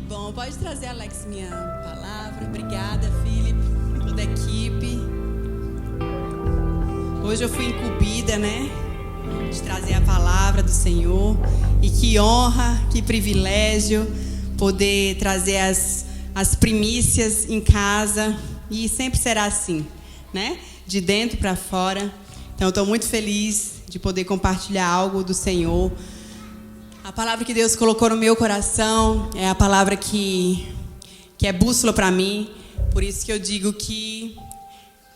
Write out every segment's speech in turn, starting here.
Bom, pode trazer, Alex, minha palavra. Obrigada, Felipe, toda a equipe. Hoje eu fui incumbida, né, de trazer a palavra do Senhor. E que honra, que privilégio poder trazer as primícias em casa. E sempre será assim, né, de dentro para fora. Então, eu estou muito feliz de poder compartilhar algo do Senhor. A palavra que Deus colocou no meu coração é a palavra que é bússola para mim. Por isso que eu digo que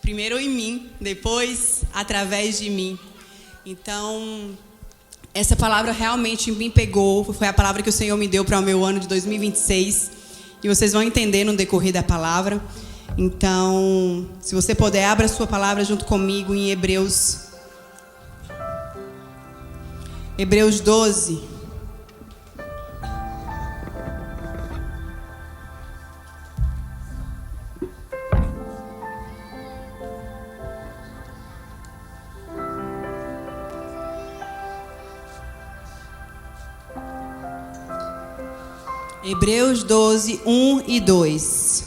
primeiro em mim, depois através de mim. Então, essa palavra realmente me pegou. Foi a palavra que o Senhor me deu para o meu ano de 2026. E vocês vão entender no decorrer da palavra. Então, se você puder, abra a sua palavra junto comigo em Hebreus 12. Hebreus 12, 1 e 2.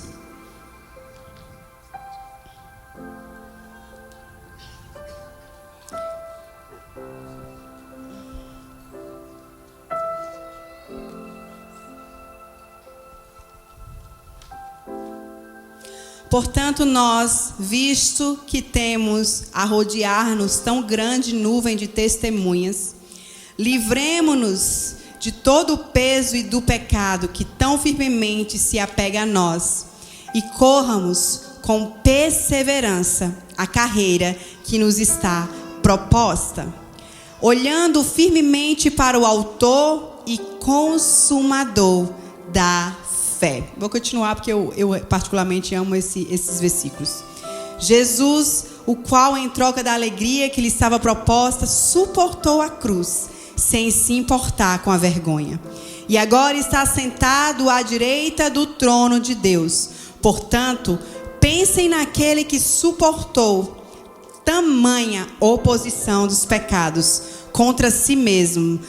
Portanto, nós, visto que temos a rodear-nos tão grande nuvem de testemunhas, livremo-nos de todo o peso e do pecado que tão firmemente se apega a nós, e corramos com perseverança a carreira que nos está proposta, olhando firmemente para o autor e consumador da fé. Vou continuar porque eu particularmente amo esses versículos. Jesus, o qual em troca da alegria que lhe estava proposta, suportou a cruz, sem se importar com a vergonha. E agora está sentado à direita do trono de Deus. Portanto, pensem naquele que suportou tamanha oposição dos pecados contra si mesmo,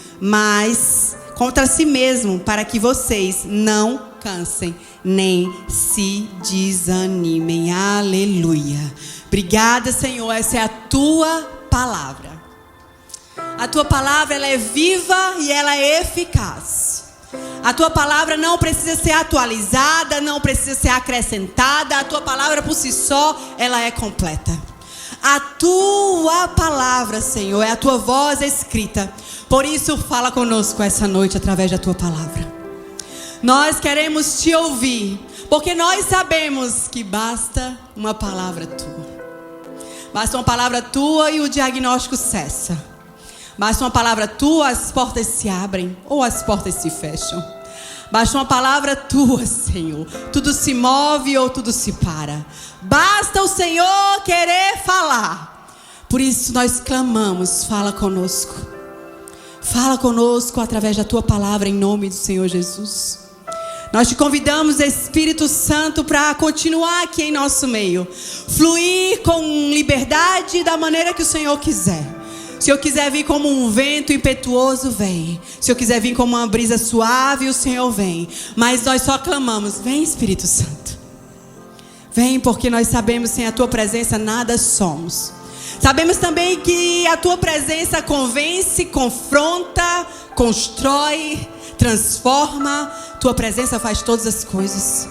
para que vocês não cansem nem se desanimem. Aleluia. Obrigada, Senhor. Essa é a tua palavra. A tua palavra, ela é viva e ela é eficaz. A tua palavra não precisa ser atualizada, não precisa ser acrescentada. A tua palavra por si só, ela é completa. A tua palavra, Senhor, é a tua voz escrita. Por isso, fala conosco essa noite através da tua palavra. Nós queremos te ouvir, porque nós sabemos que basta uma palavra tua. Basta uma palavra tua e o diagnóstico cessa. Basta uma palavra tua, as portas se abrem ou as portas se fecham. Basta uma palavra tua, Senhor. Tudo se move ou tudo se para. Basta o Senhor querer falar. Por isso nós clamamos, fala conosco. Fala conosco através da tua palavra em nome do Senhor Jesus. Nós te convidamos, Espírito Santo, para continuar aqui em nosso meio. Fluir com liberdade da maneira que o Senhor quiser. Se eu quiser vir como um vento impetuoso, vem. Se eu quiser vir como uma brisa suave, o Senhor vem. Mas nós só clamamos, vem, Espírito Santo. Vem, porque nós sabemos, sem a tua presença nada somos. Sabemos também que a tua presença convence, confronta, constrói, transforma. Tua presença faz todas as coisas.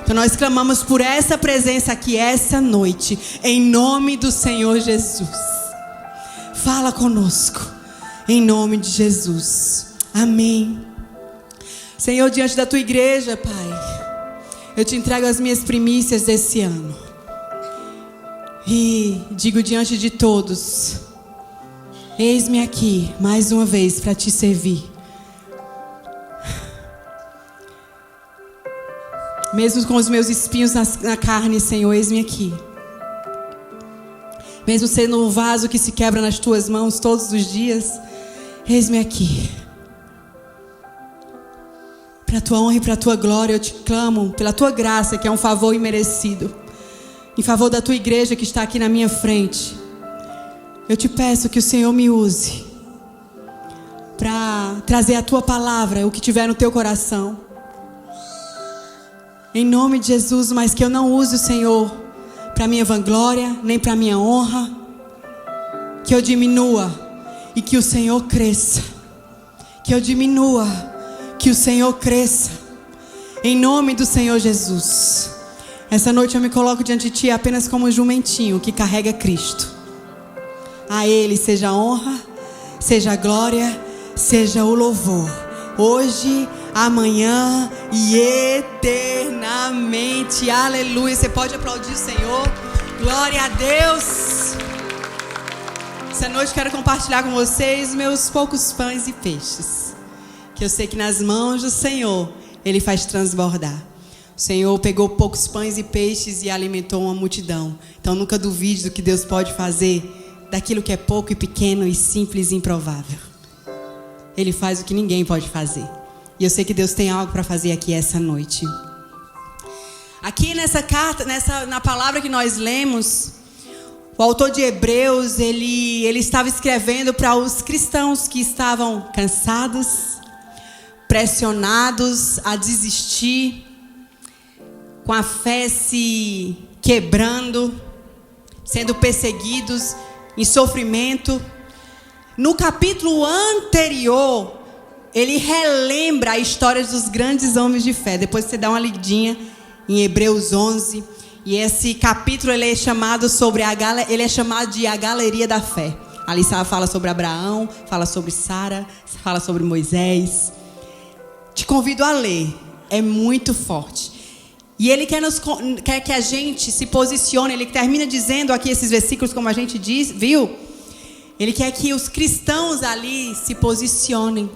Então nós clamamos por essa presença aqui essa noite, em nome do Senhor Jesus. Fala conosco, em nome de Jesus. Amém. Senhor, diante da tua igreja, Pai, eu te entrego as minhas primícias desse ano. E digo diante de todos, eis-me aqui, mais uma vez, para te servir. Mesmo com os meus espinhos na carne, Senhor, eis-me aqui. Mesmo sendo um vaso que se quebra nas tuas mãos todos os dias, eis-me aqui. Para a tua honra e para a tua glória, eu te clamo pela tua graça, que é um favor imerecido. Em favor da tua igreja que está aqui na minha frente. Eu te peço que o Senhor me use para trazer a tua palavra, o que tiver no teu coração. Em nome de Jesus, mas que eu não use o Senhor para minha vanglória, nem para minha honra. Que eu diminua e que o Senhor cresça. Que eu diminua, que o Senhor cresça. Em nome do Senhor Jesus. Essa noite eu me coloco diante de Ti apenas como um jumentinho que carrega Cristo. A Ele seja a honra, seja a glória, seja o louvor. Hoje, amanhã e eternamente. Aleluia. Você pode aplaudir o Senhor. Glória a Deus. Essa noite quero compartilhar com vocês meus poucos pães e peixes, que eu sei que nas mãos do Senhor Ele faz transbordar. O Senhor pegou poucos pães e peixes e alimentou uma multidão. Então nunca duvide do que Deus pode fazer daquilo que é pouco e pequeno e simples e improvável. Ele faz o que ninguém pode fazer. E eu sei que Deus tem algo para fazer aqui essa noite. Aqui nessa carta, na palavra que nós lemos, o autor de Hebreus, ele estava escrevendo para os cristãos que estavam cansados, pressionados a desistir, com a fé se quebrando, sendo perseguidos, em sofrimento. No capítulo anterior, ele relembra a história dos grandes homens de fé. Depois você dá uma lidinha em Hebreus 11. E esse capítulo ele é chamado de a galeria da fé. Ali fala sobre Abraão, fala sobre Sara, fala sobre Moisés. Te convido a ler, é muito forte. E ele quer que a gente se posicione. Ele termina dizendo aqui esses versículos, como a gente viu. Ele quer que os cristãos ali se posicionem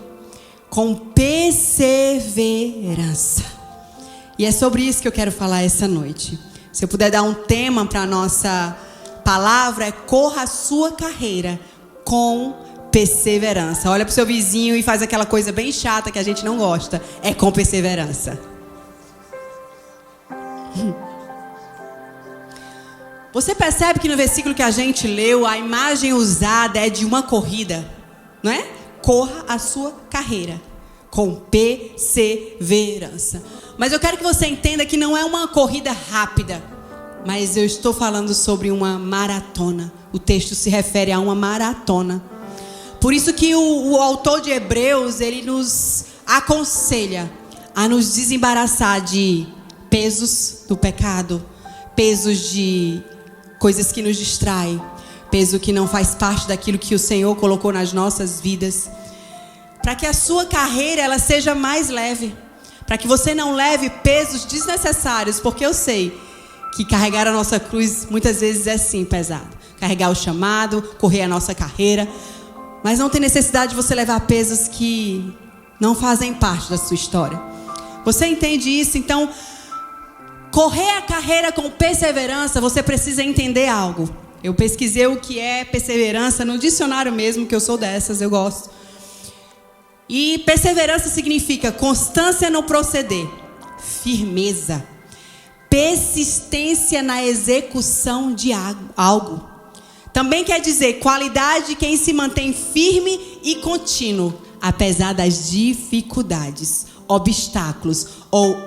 com perseverança. E é sobre isso que eu quero falar essa noite. Se eu puder dar um tema para a nossa palavra, é corra a sua carreira com perseverança. Olha para o seu vizinho e faz aquela coisa bem chata que a gente não gosta. É com perseverança. Você percebe que no versículo que a gente leu, a imagem usada é de uma corrida, não é? Corra a sua carreira com perseverança. Mas eu quero que você entenda que não é uma corrida rápida, mas eu estou falando sobre uma maratona. O texto se refere a uma maratona. Por isso que o autor de Hebreus, ele nos aconselha a nos desembaraçar de pesos do pecado, pesos de coisas que nos distraem, peso que não faz parte daquilo que o Senhor colocou nas nossas vidas, para que a sua carreira ela seja mais leve, para que você não leve pesos desnecessários, porque eu sei que carregar a nossa cruz muitas vezes é sim pesado. Carregar o chamado, correr a nossa carreira, mas não tem necessidade de você levar pesos que não fazem parte da sua história. Você entende isso? Então, correr a carreira com perseverança, você precisa entender algo. Eu pesquisei o que é perseverança no dicionário mesmo, que eu sou dessas, eu gosto. E perseverança significa constância no proceder, firmeza, persistência na execução de algo. Também quer dizer qualidade de quem se mantém firme e contínuo, apesar das dificuldades, obstáculos ou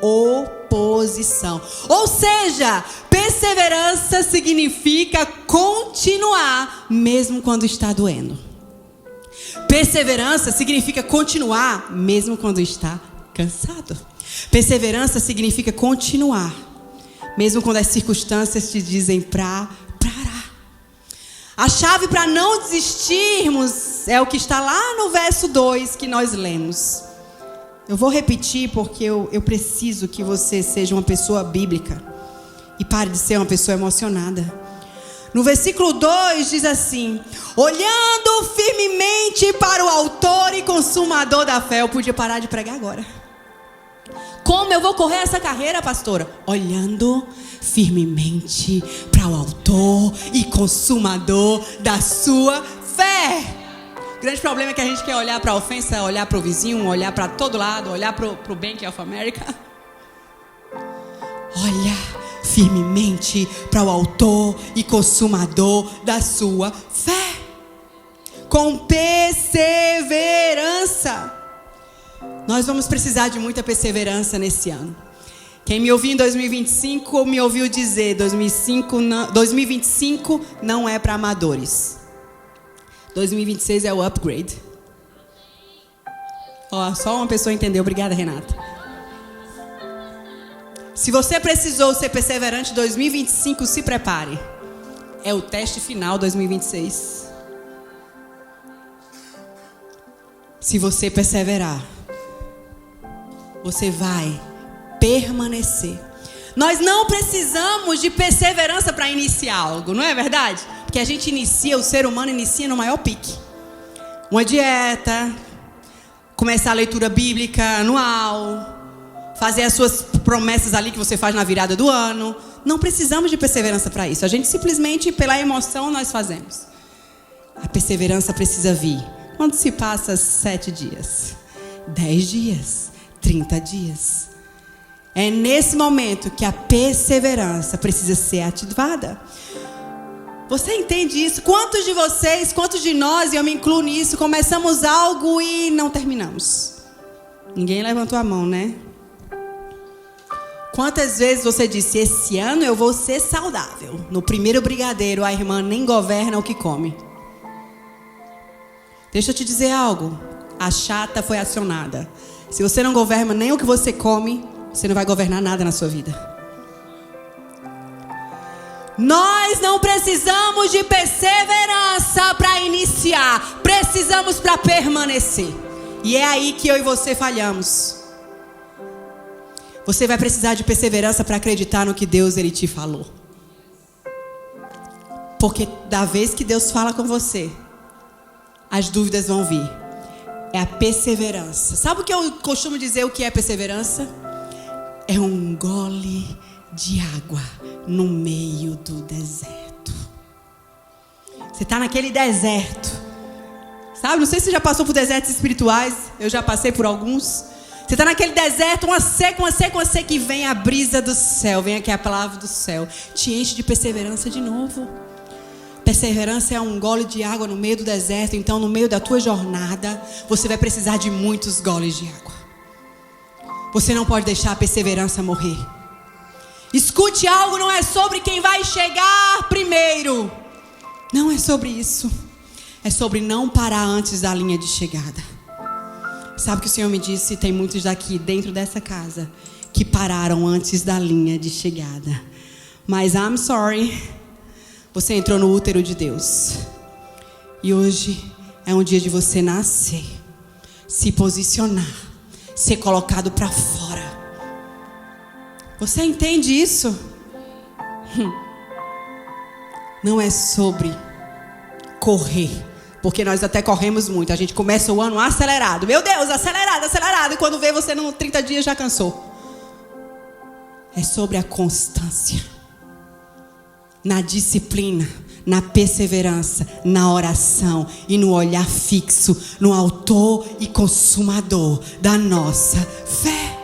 oposição. Ou seja, perseverança significa continuar mesmo quando está doendo. Perseverança significa continuar mesmo quando está cansado. Perseverança significa continuar mesmo quando as circunstâncias te dizem para parar. A chave para não desistirmos é o que está lá no verso 2 que nós lemos. Eu vou repetir porque eu preciso que você seja uma pessoa bíblica e pare de ser uma pessoa emocionada. No versículo 2 diz assim: olhando firmemente para o autor e consumador da fé. Eu podia parar de pregar agora. Como eu vou correr essa carreira, pastora? Olhando firmemente para o autor e consumador da sua fé. O grande problema é que a gente quer olhar para a ofensa, olhar para o vizinho, olhar para todo lado, olhar para o Bank of America. Olha firmemente para o autor e consumador da sua fé, com perseverança. Nós vamos precisar de muita perseverança nesse ano. Quem me ouviu em 2025 me ouviu dizer 2025 não é para amadores. 2026 é o upgrade. Ó, só uma pessoa entendeu. Obrigada, Renata. Se você precisou ser perseverante em 2025, se prepare. É o teste final 2026. Se você perseverar, você vai permanecer. Nós não precisamos de perseverança para iniciar algo, não é verdade? Porque a gente inicia, o ser humano inicia no maior pique. Uma dieta, começar a leitura bíblica anual, fazer as suas promessas ali que você faz na virada do ano. Não precisamos de perseverança para isso. A gente simplesmente, pela emoção, nós fazemos. A perseverança precisa vir quando se passa 7 dias, 10 dias, 30 dias. É nesse momento que a perseverança precisa ser ativada. Você entende isso? Quantos de vocês, quantos de nós, e eu me incluo nisso, começamos algo e não terminamos? Ninguém levantou a mão, né? Quantas vezes você disse, esse ano eu vou ser saudável? No primeiro brigadeiro, a irmã nem governa o que come. Deixa eu te dizer algo. A chata foi acionada. Se você não governa nem o que você come, você não vai governar nada na sua vida. Nós não precisamos de perseverança para iniciar. Precisamos para permanecer. E é aí que eu e você falhamos. Você vai precisar de perseverança para acreditar no que Deus ele te falou. Porque da vez que Deus fala com você, as dúvidas vão vir. É a perseverança. Sabe o que eu costumo dizer o que é perseverança? É um gole de água no meio do deserto. Você está naquele deserto. Sabe, não sei se você já passou por desertos espirituais. Eu já passei por alguns. Você está naquele deserto, uma seca, e vem a brisa do céu. Vem aqui a palavra do céu. Te enche de perseverança de novo. Perseverança é um gole de água no meio do deserto. Então, no meio da tua jornada, você vai precisar de muitos goles de água. Você não pode deixar a perseverança morrer. Escute algo, não é sobre quem vai chegar primeiro. Não é sobre isso. É sobre não parar antes da linha de chegada. Sabe o que o Senhor me disse? Tem muitos daqui dentro dessa casa que pararam antes da linha de chegada. Mas I'm sorry. Você entrou no útero de Deus. E hoje é um dia de você nascer, se posicionar, ser colocado para fora. Você entende isso? Não é sobre correr. Porque nós até corremos muito. A gente começa o ano acelerado. Meu Deus, acelerado. E quando vê, você em 30 dias já cansou. É sobre a constância. Na disciplina. Na perseverança. Na oração. E no olhar fixo. No autor e consumador da nossa fé.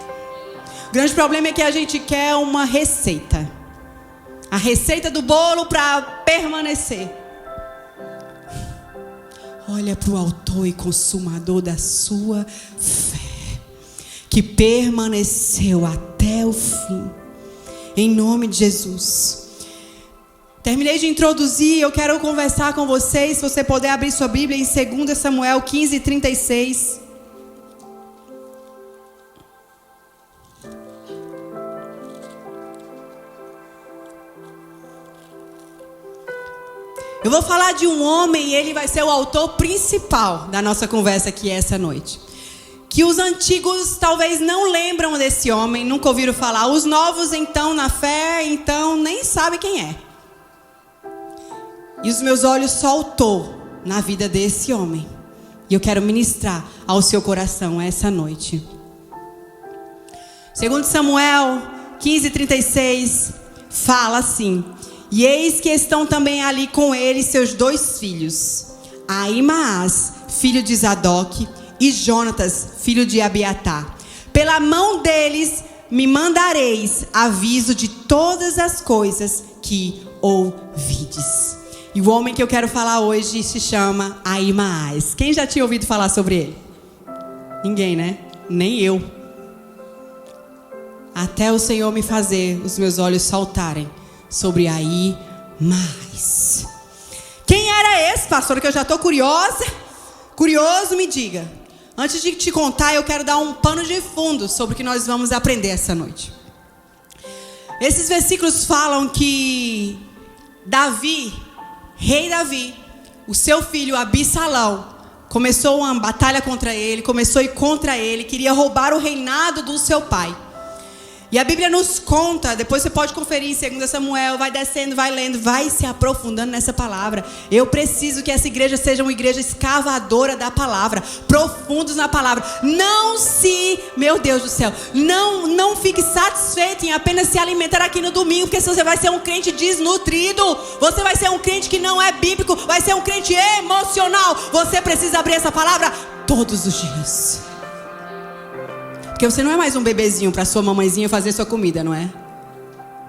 O grande problema é que a gente quer uma receita. A receita do bolo para permanecer. Olha para o autor e consumador da sua fé, que permaneceu até o fim, em nome de Jesus. Terminei de introduzir, eu quero conversar com vocês, se você puder abrir sua Bíblia em 2 Samuel 15:36. Eu vou falar de um homem e ele vai ser o autor principal da nossa conversa aqui essa noite. Que os antigos talvez não lembram desse homem, nunca ouviram falar. Os novos então na fé, então nem sabem quem é. E os meus olhos saltou na vida desse homem. E eu quero ministrar ao seu coração essa noite. 2 Samuel 15:36 fala assim: e eis que estão também ali com ele seus 2 filhos, Ahimaás, filho de Zadok, e Jonatas, filho de Abiatar. Pela mão deles me mandareis aviso de todas as coisas que ouvides. E o homem que eu quero falar hoje se chama Ahimaás. Quem já tinha ouvido falar sobre ele? Ninguém, né? Nem eu. até o Senhor me fazer os meus olhos saltarem sobre aí mais. Quem era esse, pastor, que eu já estou curiosa? Curioso, me diga. Antes de te contar, eu quero dar um pano de fundo sobre o que nós vamos aprender essa noite. Esses versículos falam que Davi, rei Davi, o seu filho Absalão, começou uma batalha contra ele, começou a ir contra ele, queria roubar o reinado do seu pai. E a Bíblia nos conta, depois você pode conferir em 2 Samuel, vai descendo, vai lendo, vai se aprofundando nessa palavra. Eu preciso que essa igreja seja uma igreja escavadora da palavra, profundos na palavra. Meu Deus do céu, não fique satisfeito em apenas se alimentar aqui no domingo, porque senão você vai ser um crente desnutrido. Você vai ser um crente que não é bíblico, vai ser um crente emocional. Você precisa abrir essa palavra todos os dias. Porque você não é mais um bebezinho para sua mamãezinha fazer sua comida, não é?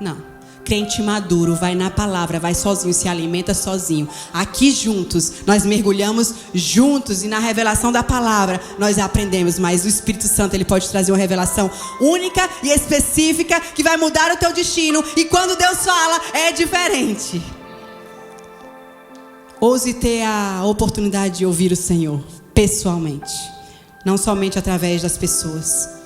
Não. Crente maduro vai na palavra, vai sozinho, se alimenta sozinho. Aqui juntos, nós mergulhamos juntos e na revelação da palavra nós aprendemos. Mas o Espírito Santo, ele pode trazer uma revelação única e específica que vai mudar o teu destino. E quando Deus fala, é diferente. Ouse ter a oportunidade de ouvir o Senhor pessoalmente, não somente através das pessoas.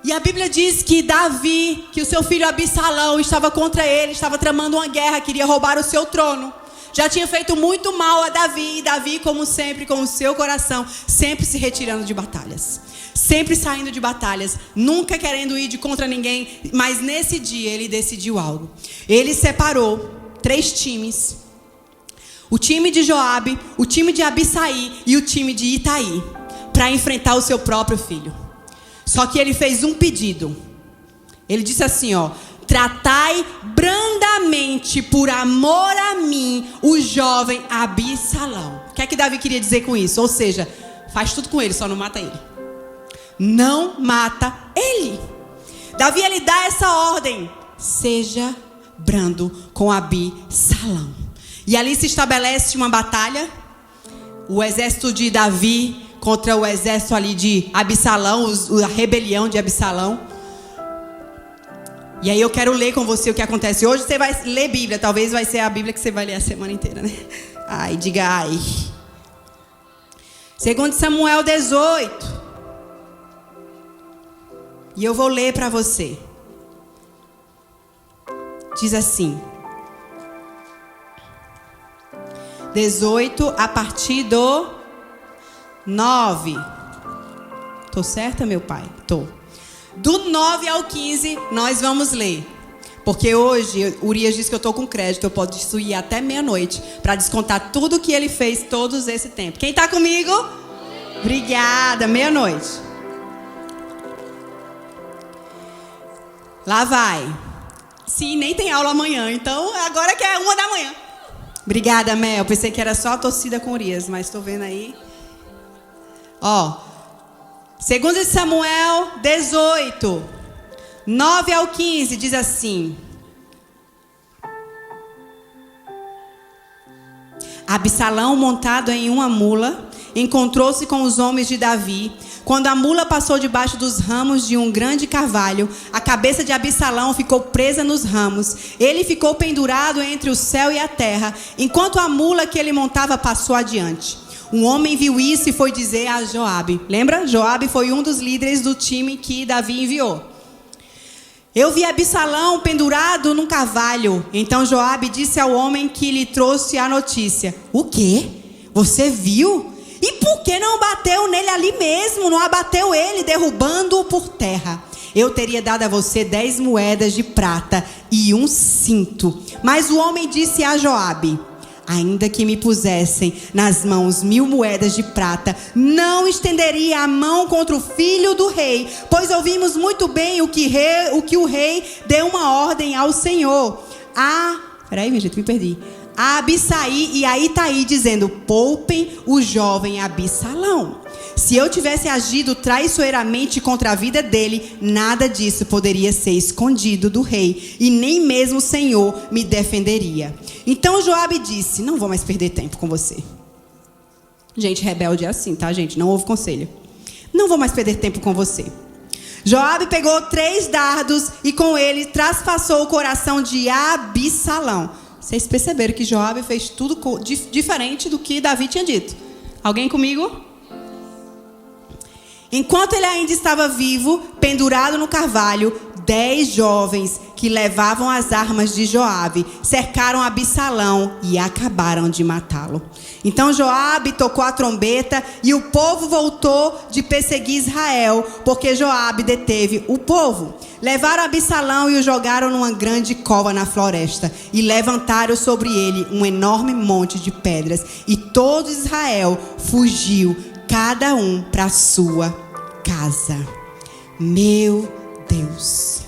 E a Bíblia diz que Davi, que o seu filho Absalão estava contra ele, estava tramando uma guerra, queria roubar o seu trono. Já tinha feito muito mal a Davi, e Davi, como sempre, com o seu coração, sempre se retirando de batalhas. Sempre saindo de batalhas, nunca querendo ir de contra ninguém. Mas nesse dia ele decidiu algo. Ele separou 3 times. O time de Joabe, o time de Abisai e o time de Itaí, para enfrentar o seu próprio filho. Só que ele fez um pedido. Ele disse assim, ó: tratai brandamente por amor a mim o jovem Absalão. O que é que Davi queria dizer com isso? Ou seja, faz tudo com ele, só não mata ele. Não mata ele. Davi, ele dá essa ordem: seja brando com Absalão. E ali se estabelece uma batalha. O exército de Davi contra o exército ali de Absalão, a rebelião de Absalão. E aí eu quero ler com você o que acontece. Hoje você vai ler Bíblia, talvez vai ser a Bíblia que você vai ler a semana inteira, né? Ai, diga ai. 2 Samuel 18. E eu vou ler para você. Diz assim: 18 a partir do 9. Tô certa, meu pai? Tô. Do 9 ao 15 nós vamos ler. Porque hoje Urias disse que eu tô com crédito, eu posso ir até meia-noite para descontar tudo que ele fez todo esse tempo. Quem tá comigo? Obrigada, meia-noite. Lá vai. Sim, nem tem aula amanhã, então agora que é 1h. Obrigada, Mel. Pensei que era só a torcida com Urias, mas tô vendo aí. Ó, 2 Samuel 18, 9 ao 15, diz assim: Absalão, montado em uma mula, encontrou-se com os homens de Davi. Quando a mula passou debaixo dos ramos de um grande carvalho, a cabeça de Absalão ficou presa nos ramos. Ele ficou pendurado entre o céu e a terra, enquanto a mula que ele montava passou adiante. Um homem viu isso e foi dizer a Joabe. Lembra? Joabe foi um dos líderes do time que Davi enviou. Eu vi Absalão pendurado num carvalho. Então Joabe disse ao homem que lhe trouxe a notícia: o quê? Você viu? E por que não bateu nele ali mesmo? Não abateu ele, derrubando-o por terra? Eu teria dado a você 10 moedas de prata e um cinto. Mas o homem disse a Joabe: ainda que me pusessem nas mãos 1000 moedas de prata, não estenderia a mão contra o filho do rei, pois ouvimos muito bem o que o rei deu uma ordem ao Senhor. Peraí, minha gente, me perdi. A Abisai e a Itaí, dizendo: poupem o jovem Absalão. Se eu tivesse agido traiçoeiramente contra a vida dele, nada disso poderia ser escondido do rei, e nem mesmo o Senhor me defenderia. Então Joabe disse: não vou mais perder tempo com você. Gente rebelde é assim, tá, gente? Não ouve conselho. Não vou mais perder tempo com você. Joabe pegou 3 dardos e com ele traspassou o coração de Absalão. Vocês perceberam que Joabe fez tudo diferente do que Davi tinha dito. Alguém comigo? Enquanto ele ainda estava vivo, pendurado no carvalho, 10 jovens que levavam as armas de Joabe cercaram Absalão e acabaram de matá-lo. Então Joabe tocou a trombeta e o povo voltou de perseguir Israel, porque Joabe deteve o povo. Levaram Absalão e o jogaram numa grande cova na floresta e levantaram sobre ele um enorme monte de pedras. E todo Israel fugiu, cada um para a sua casa. Meu Deus.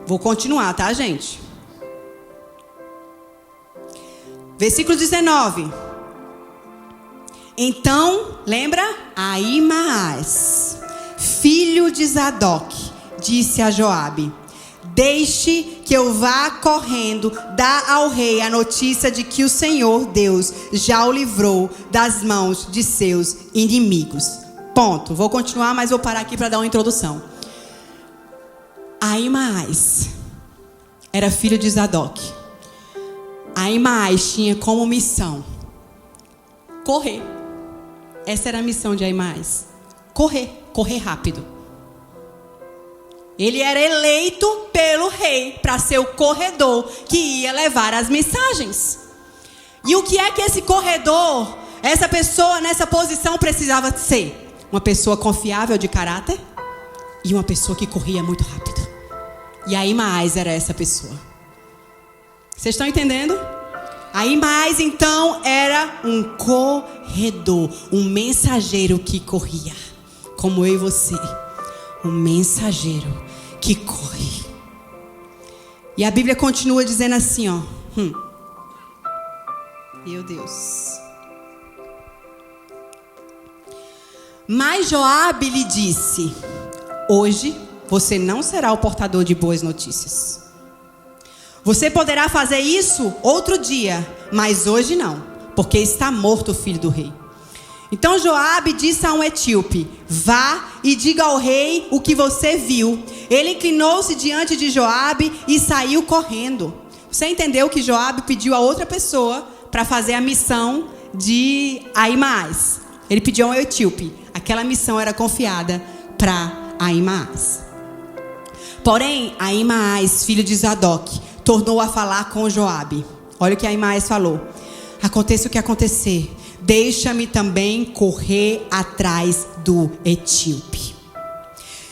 Vou continuar, tá, gente? Versículo 19. Então, lembra? Ahimaás, filho de Zadok, disse a Joabe: deixe que eu vá correndo dar ao rei a notícia de que o Senhor Deus já o livrou das mãos de seus inimigos. Ponto. Vou continuar, mas vou parar aqui para dar uma introdução. Ahimaás era filho de Zadok. Ahimaás tinha como missão correr. Essa era a missão de Ahimaás. Correr rápido. Ele era eleito pelo rei para ser o corredor que ia levar as mensagens. E o que é que esse corredor, essa pessoa nessa posição precisava ser? Uma pessoa confiável de caráter e uma pessoa que corria muito rápido. E Ahimaás era essa pessoa. Vocês estão entendendo? Ahimaás então era um corredor, um mensageiro que corria, como eu e você, um mensageiro que corre. E a Bíblia continua dizendo assim, ó. Meu Deus. Mas Joabe lhe disse: hoje você não será o portador de boas notícias. Você poderá fazer isso outro dia, mas hoje não, porque está morto o filho do rei. Então Joabe disse a um etíope: vá e diga ao rei o que você viu. Ele inclinou-se diante de Joabe e saiu correndo. Você entendeu que Joabe pediu a outra pessoa para fazer a missão de Ahimaás? Ele pediu a um etíope. Aquela missão era confiada para Ahimaás. Porém, Ahimaás, filho de Zadok, tornou a falar com Joabe. Olha o que Ahimaás falou: aconteça o que acontecer, deixa-me também correr atrás do etíope.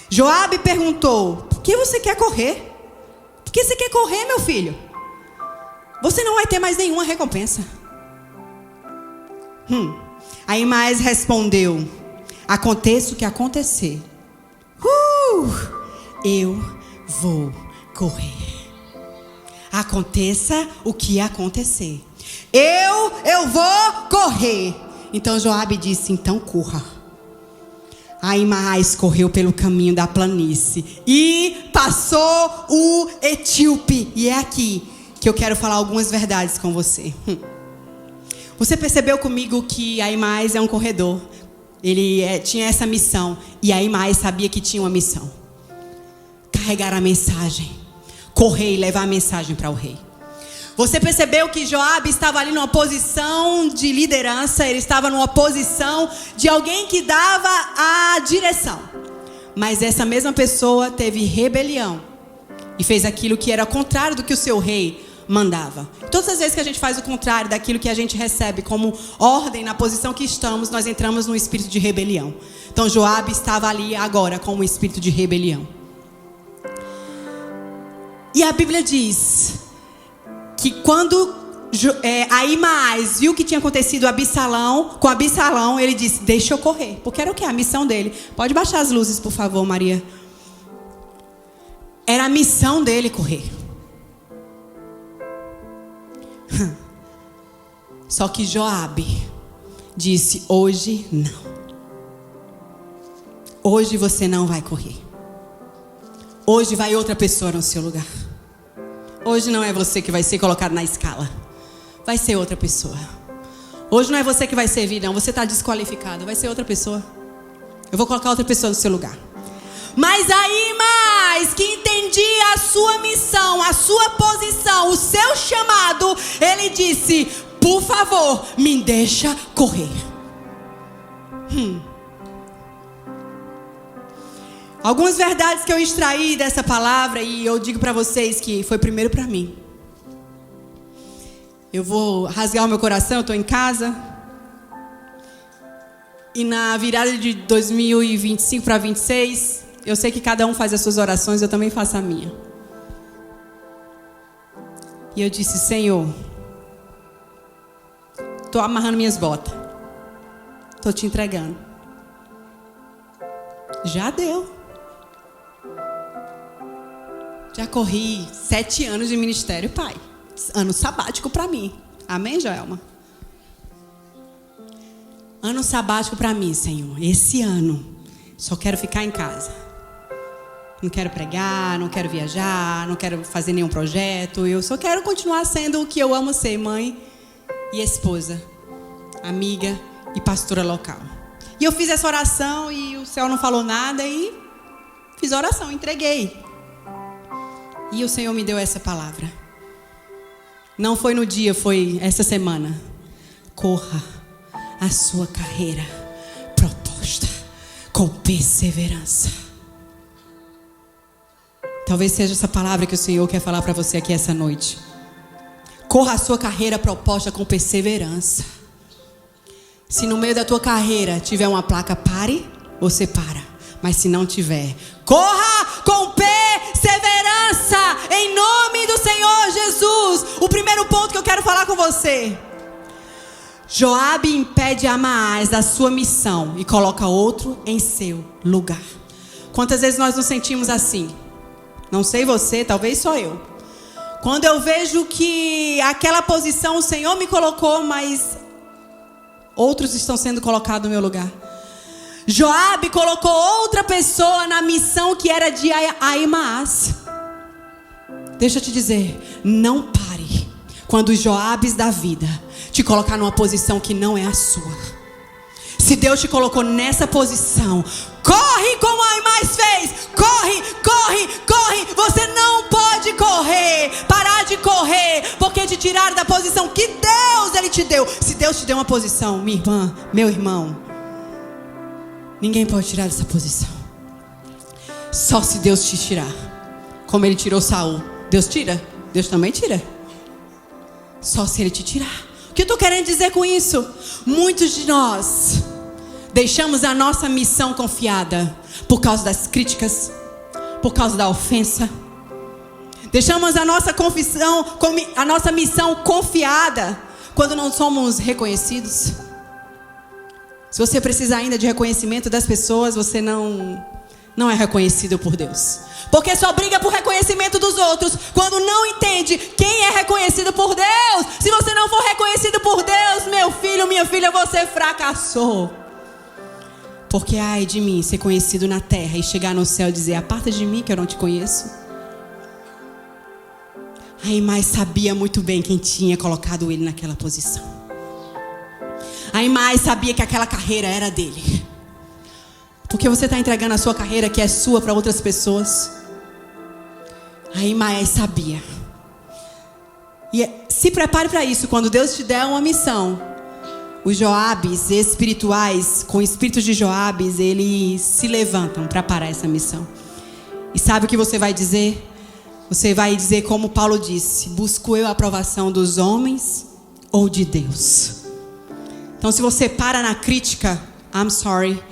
Joabe perguntou: por que você quer correr? Por que você quer correr, meu filho? Você não vai ter mais nenhuma recompensa. Ahimaás respondeu: aconteça o que acontecer, eu vou correr. Aconteça o que acontecer, eu vou correr. Então Joabe disse: então corra. Ahimaás correu pelo caminho da planície e passou o etíope. E é aqui que eu quero falar algumas verdades com você. Você percebeu comigo que Ahimaás é um corredor. Ele tinha essa missão. E Ahimaás sabia que tinha uma missão: carregar a mensagem, correr e levar a mensagem para o rei. Você percebeu que Joabe estava ali numa posição de liderança. Ele estava numa posição de alguém que dava a direção. Mas essa mesma pessoa teve rebelião e fez aquilo que era contrário do que o seu rei mandava. Todas as vezes que a gente faz o contrário daquilo que a gente recebe como ordem na posição que estamos, nós entramos num espírito de rebelião. Então Joabe estava ali agora com um espírito de rebelião. E a Bíblia diz que quando Ahimaás viu o que tinha acontecido com Absalão, ele disse: deixa eu correr. Porque era o que? A missão dele. Pode baixar as luzes, por favor, Maria. Era a missão dele correr. Só que Joabe disse: hoje não. Hoje você não vai correr. Hoje vai outra pessoa no seu lugar. Hoje não é você que vai ser colocado na escala. Vai ser outra pessoa. Hoje não é você que vai servir, não. Você está desqualificado. Vai ser outra pessoa. Eu vou colocar outra pessoa no seu lugar. Mas aí mais que entendia a sua missão, a sua posição, o seu chamado, ele disse: por favor, me deixa correr. Algumas verdades que eu extraí dessa palavra, e eu digo para vocês que foi primeiro para mim. Eu vou rasgar o meu coração, eu estou em casa. E na virada de 2025 para 26, eu sei que cada um faz as suas orações, eu também faço a minha. E eu disse: Senhor, estou amarrando minhas botas. Estou te entregando. Já deu. Já corri 7 anos de ministério, pai. Ano sabático para mim. Amém, Joelma? Ano sabático para mim, Senhor. Esse ano, só quero ficar em casa. Não quero pregar, não quero viajar, não quero fazer nenhum projeto. Eu só quero continuar sendo o que eu amo ser, mãe e esposa, amiga e pastora local. E eu fiz essa oração e o céu não falou nada e fiz a oração, entreguei. E o Senhor me deu essa palavra. Não foi no dia, foi essa semana. Corra a sua carreira proposta com perseverança. Talvez seja essa palavra que o Senhor quer falar para você aqui essa noite. Corra a sua carreira proposta com perseverança. Se no meio da tua carreira tiver uma placa pare, você para. Mas se não tiver, corra com perseverança, em nome do Senhor Jesus. O primeiro ponto que eu quero falar com você: Joabe impede Amaás da sua missão e coloca outro em seu lugar. Quantas vezes nós nos sentimos assim? Não sei você, talvez só eu. Quando eu vejo que aquela posição o Senhor me colocou, mas outros estão sendo colocados no meu lugar. Joabe colocou outra pessoa na missão que era de Ahimaás. Deixa eu te dizer, não pare quando os Joabes da vida te colocar numa posição que não é a sua. Se Deus te colocou nessa posição, corre como Ahimaás fez. Corre, corre, corre. Você não pode correr, parar de correr, porque te tiraram da posição que Deus ele te deu. Se Deus te deu uma posição, minha irmã, meu irmão, ninguém pode tirar dessa posição. Só se Deus te tirar. Como ele tirou Saul. Deus tira? Deus também tira. Só se ele te tirar. O que eu estou querendo dizer com isso? Muitos de nós deixamos a nossa missão confiada por causa das críticas, por causa da ofensa. Deixamos a nossa missão confiada quando não somos reconhecidos. Se você precisar ainda de reconhecimento das pessoas, você não é reconhecido por Deus. Porque só briga por reconhecimento dos outros quando não entende quem é reconhecido por Deus. Se você não for reconhecido por Deus, meu filho, minha filha, você fracassou. Porque ai de mim ser conhecido na terra e chegar no céu e dizer: aparta de mim que eu não te conheço. Ahimaás sabia muito bem quem tinha colocado ele naquela posição. Ahimaás sabia que aquela carreira era dele. Porque você está entregando a sua carreira que é sua para outras pessoas. Ahimaás sabia. E se prepare para isso. Quando Deus te der uma missão, os Joabes espirituais, com espíritos de Joabes, eles se levantam para parar essa missão. E sabe o que você vai dizer? Você vai dizer como Paulo disse: busco eu a aprovação dos homens ou de Deus? Então se você para na crítica, I'm sorry,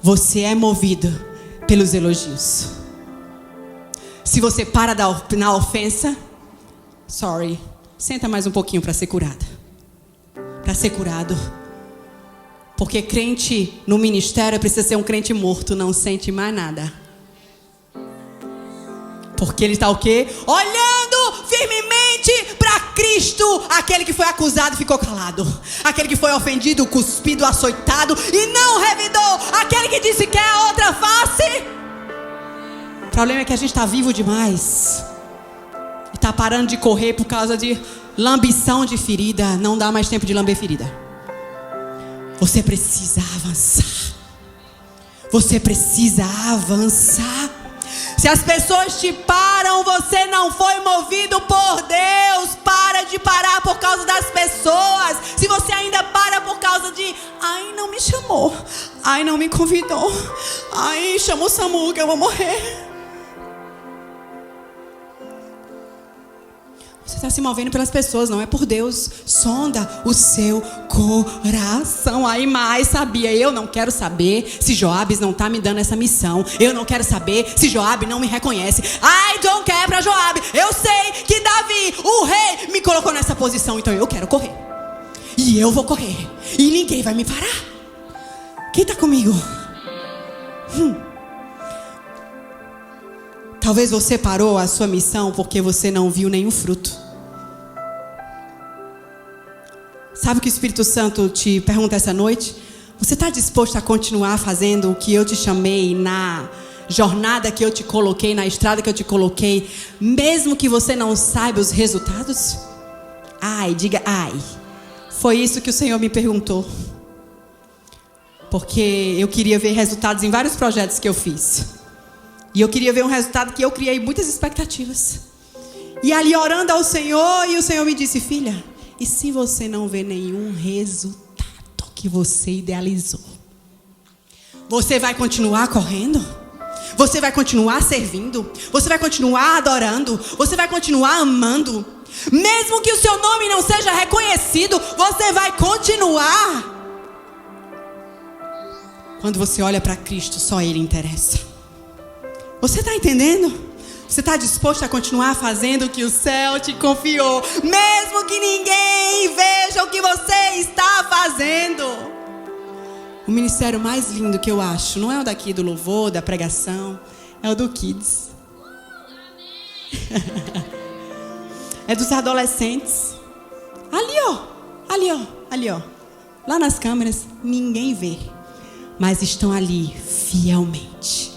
você é movido pelos elogios. Se você para na ofensa, sorry, senta mais um pouquinho para ser curada. Para ser curado. Porque crente no ministério precisa ser um crente morto, não sente mais nada. Porque ele está o quê? Olhando firmemente para Cristo. Aquele que foi acusado ficou calado. Aquele que foi ofendido, cuspido, açoitado e não revidou. Aquele que disse que é a outra face. O problema é que a gente está vivo demais. E está parando de correr por causa de lambição de ferida. Não dá mais tempo de lamber ferida. Você precisa avançar. Você precisa avançar. Se as pessoas te param, você não foi movido por Deus. Para de parar por causa das pessoas. Se você ainda para por causa de: ai, não me chamou, ai, não me convidou, ai, chama o SAMU que eu vou morrer. Você está se movendo pelas pessoas, não é por Deus. Sonda o seu coração. Aí mais sabia: eu não quero saber se Joabe não está me dando essa missão. Eu não quero saber se Joabe não me reconhece. I don't care para Joabe. Eu sei que Davi, o rei, me colocou nessa posição. Então eu quero correr. E eu vou correr. E ninguém vai me parar. Quem está comigo? Talvez você parou a sua missão porque você não viu nenhum fruto. Sabe o que o Espírito Santo te pergunta essa noite? Você está disposto a continuar fazendo o que eu te chamei, na jornada que eu te coloquei, na estrada que eu te coloquei, mesmo que você não saiba os resultados? Ai, diga ai. Foi isso que o Senhor me perguntou. Porque eu queria ver resultados em vários projetos que eu fiz. E eu queria ver um resultado que eu criei muitas expectativas. E ali orando ao Senhor, e o Senhor me disse: filha, e se você não vê nenhum resultado que você idealizou? Você vai continuar correndo? Você vai continuar servindo? Você vai continuar adorando? Você vai continuar amando? Mesmo que o seu nome não seja reconhecido, você vai continuar. Quando você olha para Cristo, só Ele interessa. Você está entendendo? Você está disposto a continuar fazendo o que o céu te confiou, mesmo que ninguém veja o que você está fazendo? O ministério mais lindo que eu acho não é o daqui do louvor, da pregação, é o do Kids. É dos adolescentes. Ali ó. Lá nas câmeras, ninguém vê, mas estão ali fielmente.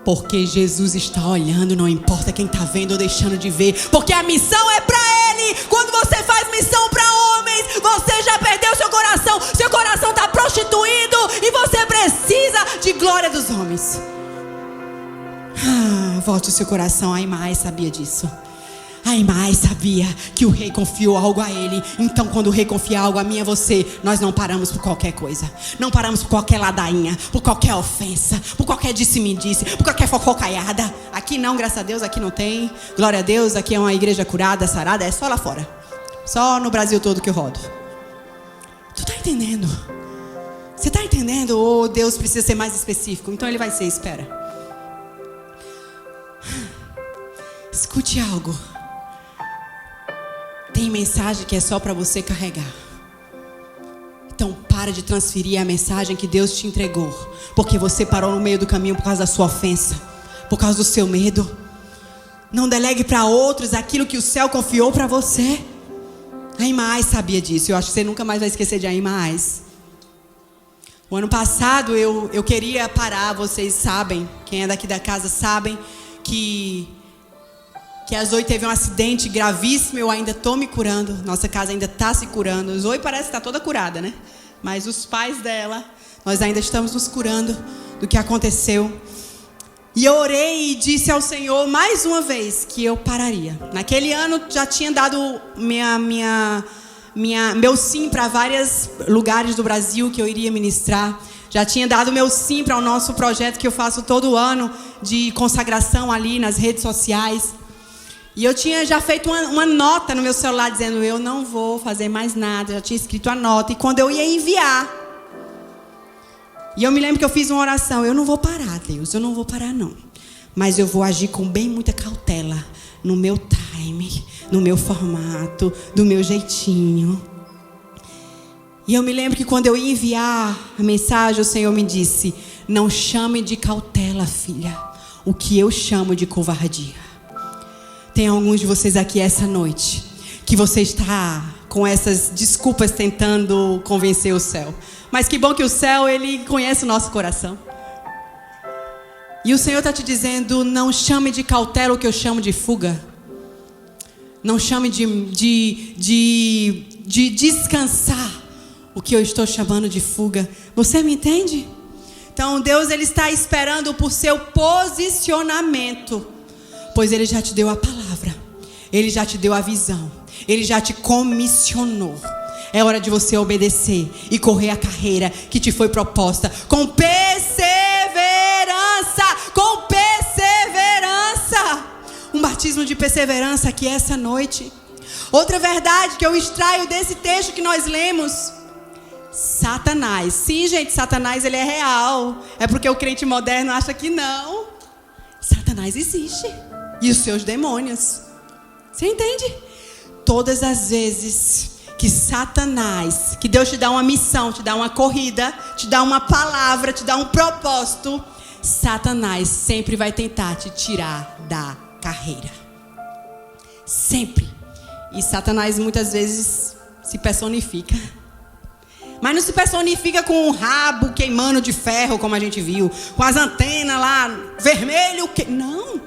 Porque Jesus está olhando, não importa quem está vendo ou deixando de ver. Porque a missão é para Ele. Quando você faz missão para homens, você já perdeu seu coração. Seu coração está prostituído e você precisa de glória dos homens. Volte o seu coração. Aimai sabia disso. Aimai sabia que o rei confiou algo a ele. Então quando o rei confia algo a mim e a você, nós não paramos por qualquer coisa. Não paramos por qualquer ladainha, por qualquer ofensa, por qualquer disse-me-disse, por qualquer fofocaiada. Aqui não, graças a Deus, aqui não tem. Glória a Deus, aqui é uma igreja curada, sarada. É só lá fora. Só no Brasil todo que eu rodo. Tu tá entendendo? Você tá entendendo? Ou Deus precisa ser mais específico? Então Ele vai ser, espera. Escute algo. Tem mensagem que é só para você carregar. Então para de transferir a mensagem que Deus te entregou, porque você parou no meio do caminho por causa da sua ofensa, por causa do seu medo. Não delegue para outros aquilo que o céu confiou para você. A Aimai sabia disso. Eu acho que você nunca mais vai esquecer de Aimai. O ano passado eu queria parar. Vocês sabem, quem é daqui da casa sabem que a Zoe teve um acidente gravíssimo. Eu ainda estou me curando. Nossa casa ainda está se curando. A Zoe parece que está toda curada, né? Mas os pais dela, nós ainda estamos nos curando do que aconteceu. E eu orei e disse ao Senhor mais uma vez que eu pararia. Naquele ano já tinha dado meu sim para vários lugares do Brasil que eu iria ministrar. Já tinha dado meu sim para o nosso projeto que eu faço todo ano de consagração ali nas redes sociais. E eu tinha já feito uma nota no meu celular dizendo: eu não vou fazer mais nada. Eu já tinha escrito a nota. E quando eu ia enviar, e eu me lembro que eu fiz uma oração: eu não vou parar, Deus, eu não vou parar não. Mas eu vou agir com bem muita cautela, no meu time, no meu formato, do meu jeitinho. E eu me lembro que quando eu ia enviar a mensagem, o Senhor me disse: não chame de cautela, filha, o que eu chamo de covardia. Tem alguns de vocês aqui essa noite que você está com essas desculpas tentando convencer o céu. Mas que bom que o céu, ele conhece o nosso coração. E o Senhor está te dizendo: não chame de cautela o que eu chamo de fuga. Não chame de descansar o que eu estou chamando de fuga. Você me entende? Então Deus, Ele está esperando por seu posicionamento, pois Ele já te deu a palavra, Ele já te deu a visão, Ele já te comissionou. É hora de você obedecer e correr a carreira que te foi proposta com perseverança, com perseverança. Um batismo de perseverança aqui essa noite. Outra verdade que eu extraio desse texto que nós lemos: Satanás. Sim, gente, Satanás, ele é real. É porque o crente moderno acha que não. Satanás existe. E os seus demônios. Você entende? Todas as vezes que Satanás, que Deus te dá uma missão, te dá uma corrida, te dá uma palavra, te dá um propósito, Satanás sempre vai tentar te tirar da carreira. Sempre. E Satanás muitas vezes se personifica. Mas não se personifica com um rabo queimando de ferro, como a gente viu, com as antenas lá, vermelho. Não.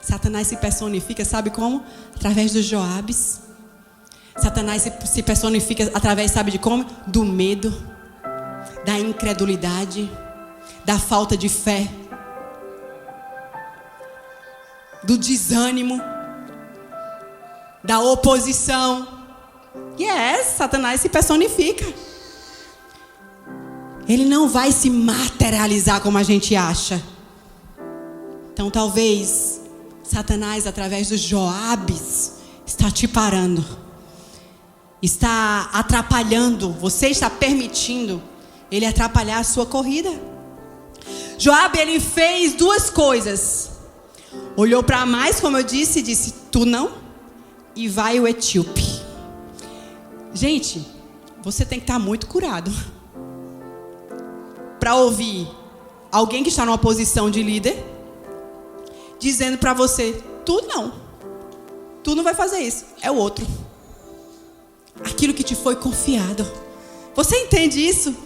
Satanás se personifica, sabe como? Através dos Joabes. Satanás se personifica através, sabe de como? Do medo, da incredulidade, da falta de fé, do desânimo, da oposição. Satanás se personifica. Ele não vai se materializar como a gente acha. Então talvez Satanás, através dos Joabes, está te parando, está atrapalhando, você está permitindo ele atrapalhar a sua corrida. Joabe, ele fez duas coisas. Olhou para mais, como eu disse, e disse: tu não, e vai o etíope. Gente, você tem que estar muito curado para ouvir alguém que está numa posição de líder dizendo para você: tu não vai fazer isso, é o outro. Aquilo que te foi confiado. Você entende isso?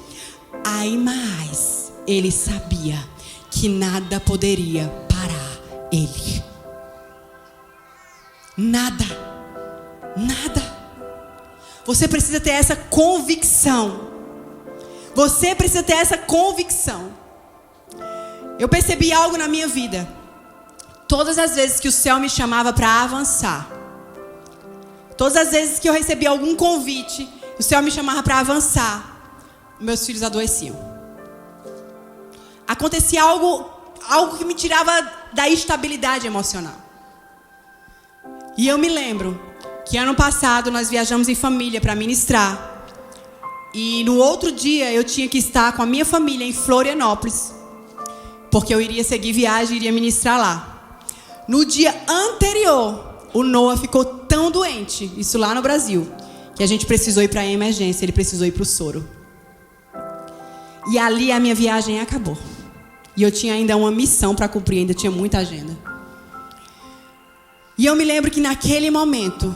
Aí mais, ele sabia que nada poderia parar ele. Nada. Você precisa ter essa convicção. Você precisa ter essa convicção. Eu percebi algo na minha vida. Todas as vezes que o céu me chamava para avançar, todas as vezes que eu recebi algum convite, o céu me chamava para avançar, meus filhos adoeciam. Acontecia algo que me tirava da estabilidade emocional. E eu me lembro que ano passado nós viajamos em família para ministrar. E no outro dia eu tinha que estar com a minha família em Florianópolis, porque eu iria seguir viagem e iria ministrar lá. No dia anterior, o Noah ficou tão doente, isso lá no Brasil, que a gente precisou ir para a emergência, ele precisou ir para o soro. E ali a minha viagem acabou. E eu tinha ainda uma missão para cumprir, ainda tinha muita agenda. E eu me lembro que naquele momento,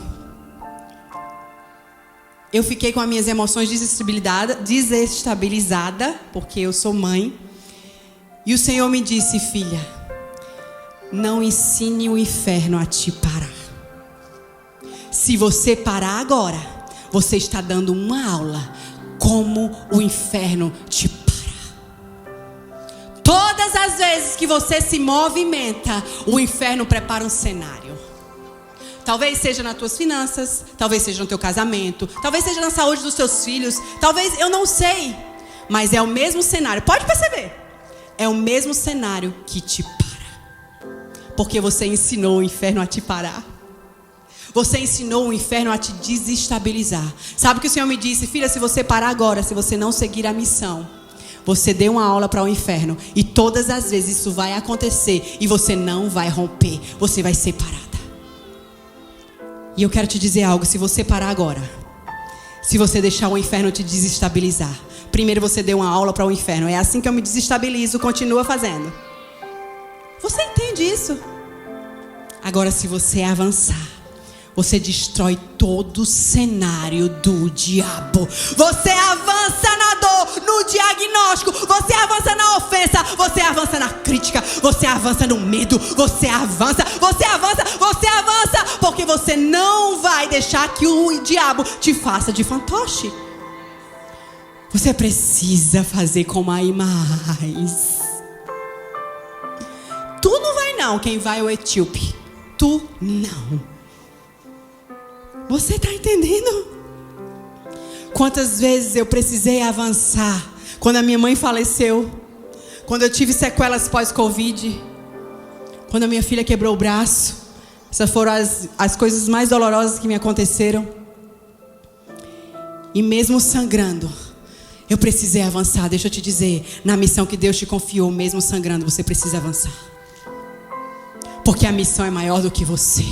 eu fiquei com as minhas emoções desestabilizadas, porque eu sou mãe. E o Senhor me disse: filha, não ensine o inferno a te parar. Se você parar agora, você está dando uma aula como o inferno te para. Todas as vezes que você se movimenta, o inferno prepara um cenário. Talvez seja nas tuas finanças, talvez seja no teu casamento, talvez seja na saúde dos teus filhos, talvez, eu não sei, mas é o mesmo cenário. Pode perceber, é o mesmo cenário que te para, porque você ensinou o inferno a te parar. Você ensinou o inferno a te desestabilizar. Sabe o que o Senhor me disse? Filha, se você parar agora, se você não seguir a missão, você deu uma aula para o inferno. E todas as vezes isso vai acontecer. E você não vai romper. Você vai ser parada. E eu quero te dizer algo. Se você parar agora, se você deixar o inferno te desestabilizar, primeiro você deu uma aula para o inferno. É assim que eu me desestabilizo. Continua fazendo. Você entende isso? Agora, se você avançar, você destrói todo o cenário do diabo. Você avança na dor, no diagnóstico. Você avança na ofensa. Você avança na crítica. Você avança no medo. Você avança. Porque você não vai deixar que o diabo te faça de fantoche. Você precisa fazer como a mais. Tu não vai não, quem vai é o etíope. Tu não. Você está entendendo? Quantas vezes eu precisei avançar quando a minha mãe faleceu, quando eu tive sequelas pós-Covid, quando a minha filha quebrou o braço. Essas foram as coisas mais dolorosas que me aconteceram. E mesmo sangrando, eu precisei avançar. Deixa eu te dizer, na missão que Deus te confiou, mesmo sangrando, você precisa avançar. Porque a missão é maior do que você.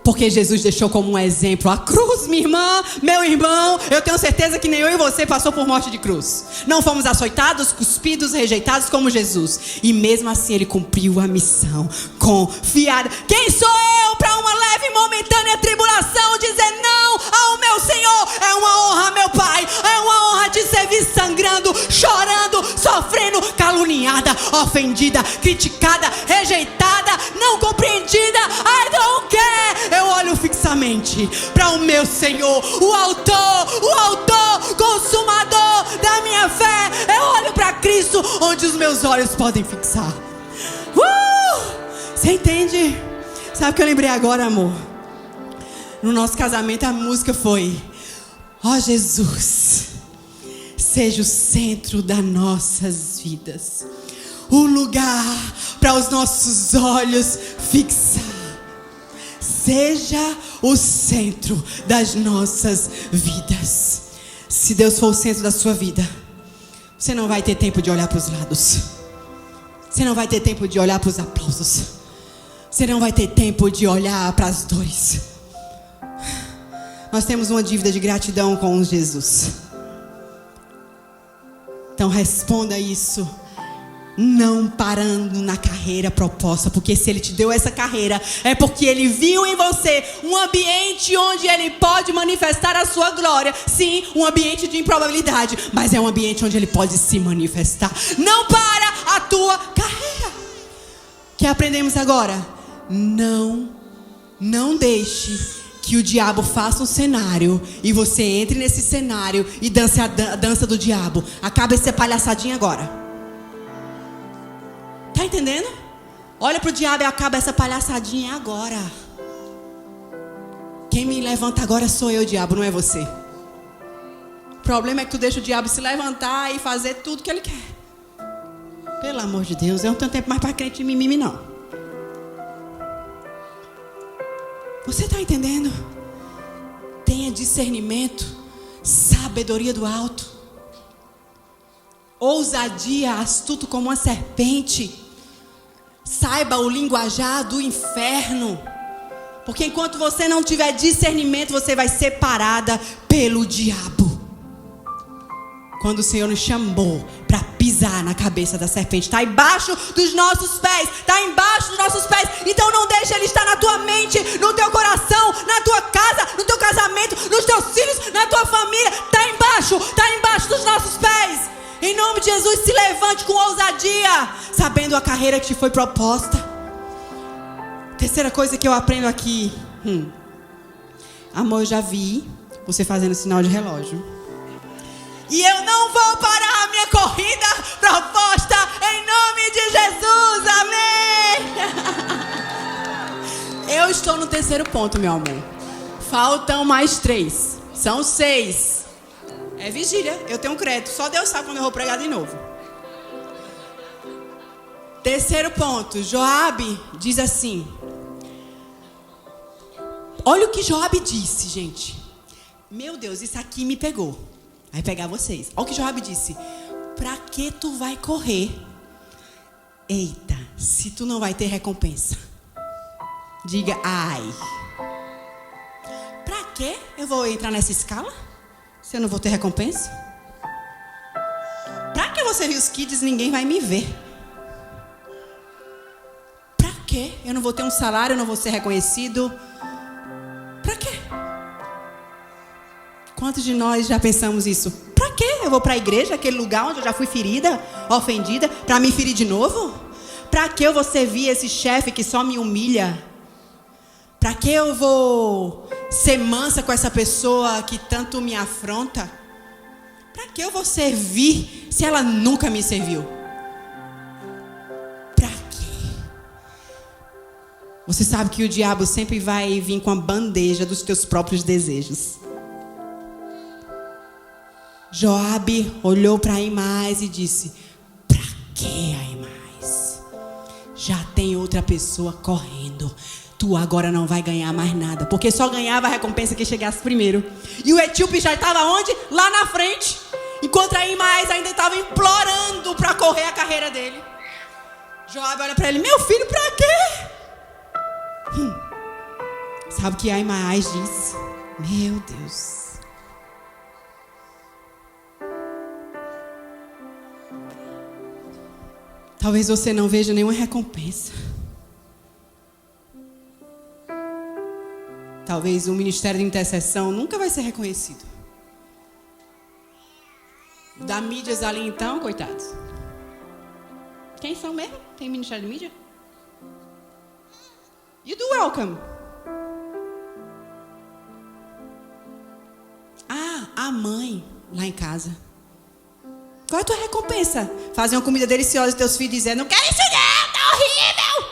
Porque Jesus deixou como um exemplo a cruz, minha irmã, meu irmão. Eu tenho certeza que nem eu e você passou por morte de cruz. Não fomos açoitados, cuspidos, rejeitados como Jesus. E mesmo assim ele cumpriu a missão confiada. Quem sou eu para uma leve e momentânea tribulação dizer não ao meu Senhor? É uma honra, meu Pai. É uma honra te servir sangrando, chorando, sofrendo, caluniada, ofendida, criticada, rejeitada, não compreendida. I don't care. Eu olho fixamente para o meu Senhor, o autor, consumador da minha fé. Eu olho para Cristo, onde os meus olhos podem fixar. Você entende? Sabe o que eu lembrei agora, amor? No nosso casamento a música foi: ó Jesus, seja o centro das nossas vidas, o lugar para os nossos olhos fixar. Seja o centro das nossas vidas. Se Deus for o centro da sua vida, você não vai ter tempo de olhar para os lados. Você não vai ter tempo de olhar para os aplausos. Você não vai ter tempo de olhar para as dores. Nós temos uma dívida de gratidão com Jesus. Então responda isso, não parando na carreira proposta, porque se Ele te deu essa carreira, é porque Ele viu em você um ambiente onde Ele pode manifestar a sua glória. Sim, um ambiente de improbabilidade, mas é um ambiente onde Ele pode se manifestar. Não para a tua carreira. O que aprendemos agora? Não deixe que o diabo faça um cenário e você entre nesse cenário e dance a dança do diabo. Acaba essa palhaçadinha agora. Tá entendendo? Olha pro diabo e acaba essa palhaçadinha agora. Quem me levanta agora sou eu, diabo, não é você. O problema é que tu deixa o diabo se levantar e fazer tudo que ele quer. Pelo amor de Deus, eu não tenho tempo mais para crente de mimimi, não. Você tá entendendo? Tenha discernimento, sabedoria do alto, ousadia, astuto como uma serpente. Saiba o linguajar do inferno. Porque enquanto você não tiver discernimento, você vai ser parada pelo diabo. Quando o Senhor nos chamou para pisar na cabeça da serpente, está embaixo dos nossos pés. Está embaixo dos nossos pés. Então não deixe ele estar na tua mente, no teu coração, na tua casa, no teu casamento, nos teus filhos, na tua família. Está embaixo dos nossos pés. Em nome de Jesus, se levante com ousadia, sabendo a carreira que te foi proposta. Terceira coisa que eu aprendo aqui. Amor, eu já vi você fazendo sinal de relógio. E eu não vou parar a minha corrida proposta em nome de Jesus. Amém. Eu estou no terceiro ponto, meu amor. Faltam mais 3. São 6. É vigília, eu tenho crédito. Só Deus sabe quando eu vou pregar de novo. Terceiro ponto. Joabe diz assim. Olha o que Joabe disse, gente. Meu Deus, isso aqui me pegou. Vai pegar vocês. Olha o que Joabe disse. Pra que tu vai correr? Eita, se tu não vai ter recompensa. Diga, ai. Pra que eu vou entrar nessa escala? Se eu não vou ter recompensa? Pra que você viu os kids e ninguém vai me ver? Pra que eu não vou ter um salário, eu não vou ser reconhecido? Pra quê? Quantos de nós já pensamos isso? Pra quê? Eu vou pra igreja, aquele lugar onde eu já fui ferida, ofendida, pra me ferir de novo? Pra que eu vou servir esse chefe que só me humilha? Pra que eu vou ser mansa com essa pessoa que tanto me afronta? Para que eu vou servir se ela nunca me serviu? Para quê? Você sabe que o diabo sempre vai vir com a bandeja dos teus próprios desejos. Joabe olhou para Aimás e disse: para que, Aimás? Já tem outra pessoa correndo. Tu agora não vai ganhar mais nada, porque só ganhava a recompensa que chegasse primeiro. E o etíope já estava onde? Lá na frente. Enquanto Aimás ainda estava implorando para correr a carreira dele. Joabe olha para ele: meu filho, para quê? Sabe o que Aimás disse? Meu Deus. Talvez você não veja nenhuma recompensa. Talvez o ministério de intercessão nunca vai ser reconhecido. Da mídias ali então, coitados. Quem são mesmo? Tem ministério de mídia? E do welcome? Ah, a mãe lá em casa. Qual é a tua recompensa? Fazer uma comida deliciosa e teus filhos dizendo: não quero isso não, tá horrível.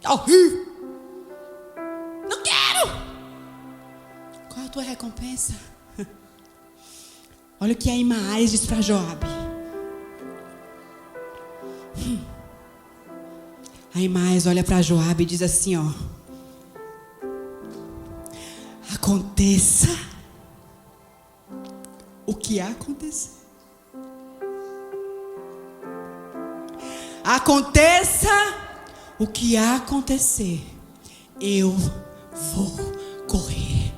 Tá horrível. Não quero. Qual é a tua recompensa? Olha o que Aimás diz para Joabe. Aimás olha para Joabe e diz assim, ó: aconteça o que acontecer. Aconteça o que acontecer, eu vou correr.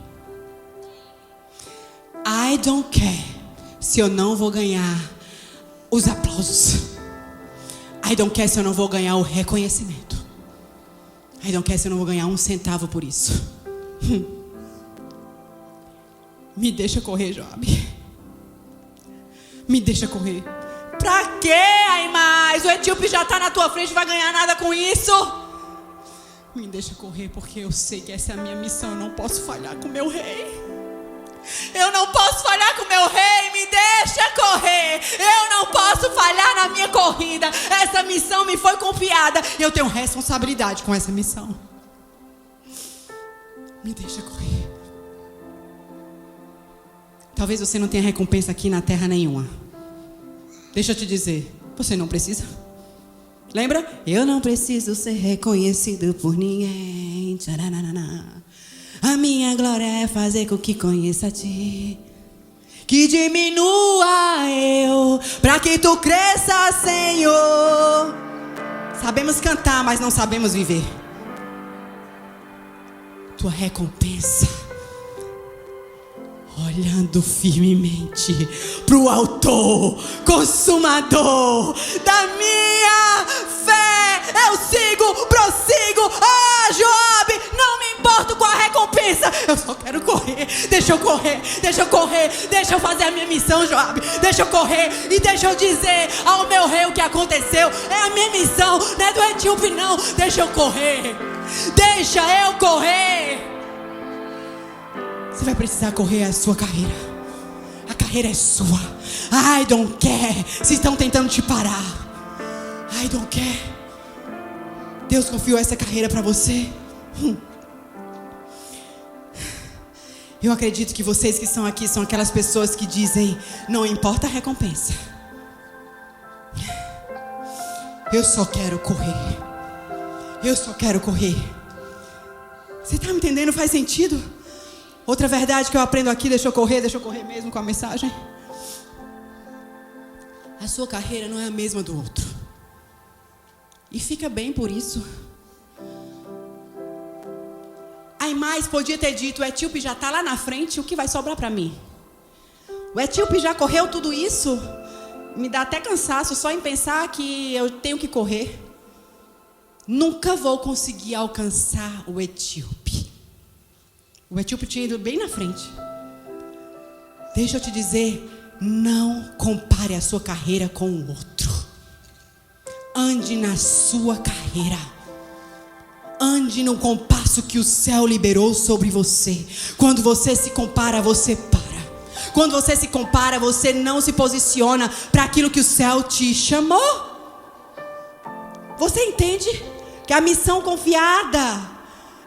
I don't care se eu não vou ganhar os aplausos. I don't care se eu não vou ganhar o reconhecimento. I don't care se eu não vou ganhar 1 centavo por isso. Me deixa correr, Joabe. Me deixa correr. Pra quê, Aimás? O etíope já está na tua frente, vai ganhar nada com isso. Me deixa correr, porque eu sei que essa é a minha missão. Eu não posso falhar com meu rei. Eu não posso falhar com meu rei. Me deixa correr. Eu não posso falhar na minha corrida. Essa missão me foi confiada. Eu tenho responsabilidade com essa missão. Me deixa correr. Talvez você não tenha recompensa aqui na terra nenhuma. Deixa eu te dizer, você não precisa. Lembra? Eu não preciso ser reconhecido por ninguém. Tcharanana. A minha glória é fazer com que conheça a ti. Que diminua eu, para que tu cresça, Senhor. Sabemos cantar, mas não sabemos viver. Tua recompensa, olhando firmemente pro autor, consumador da minha fé, eu sigo, prossigo. Ah, Joabe, não me importo com a recompensa, eu só quero correr. Deixa eu correr, deixa eu correr, deixa eu fazer a minha missão, Joabe. Deixa eu correr e deixa eu dizer ao meu rei o que aconteceu. É a minha missão, não é do etíope não. Deixa eu correr, deixa eu correr. Você vai precisar correr a sua carreira. A carreira é sua. I don't care se estão tentando te parar. I don't care. Deus confiou essa carreira para você. Eu acredito que vocês que estão aqui são aquelas pessoas que dizem: não importa a recompensa, eu só quero correr. Eu só quero correr. Você está me entendendo? Faz sentido? Outra verdade que eu aprendo aqui, deixa eu correr mesmo com a mensagem. A sua carreira não é a mesma do outro. E fica bem por isso. Aimás podia ter dito: o etíope já está lá na frente, o que vai sobrar para mim? O etíope já correu tudo isso. Me dá até cansaço só em pensar que eu tenho que correr. Nunca vou conseguir alcançar o etíope. O etíope tinha ido bem na frente. Deixa eu te dizer, não compare a sua carreira com o outro. Ande na sua carreira. Ande no compasso que o céu liberou sobre você. Quando você se compara, você para. Quando você se compara, você não se posiciona para aquilo que o céu te chamou. Você entende que a missão confiada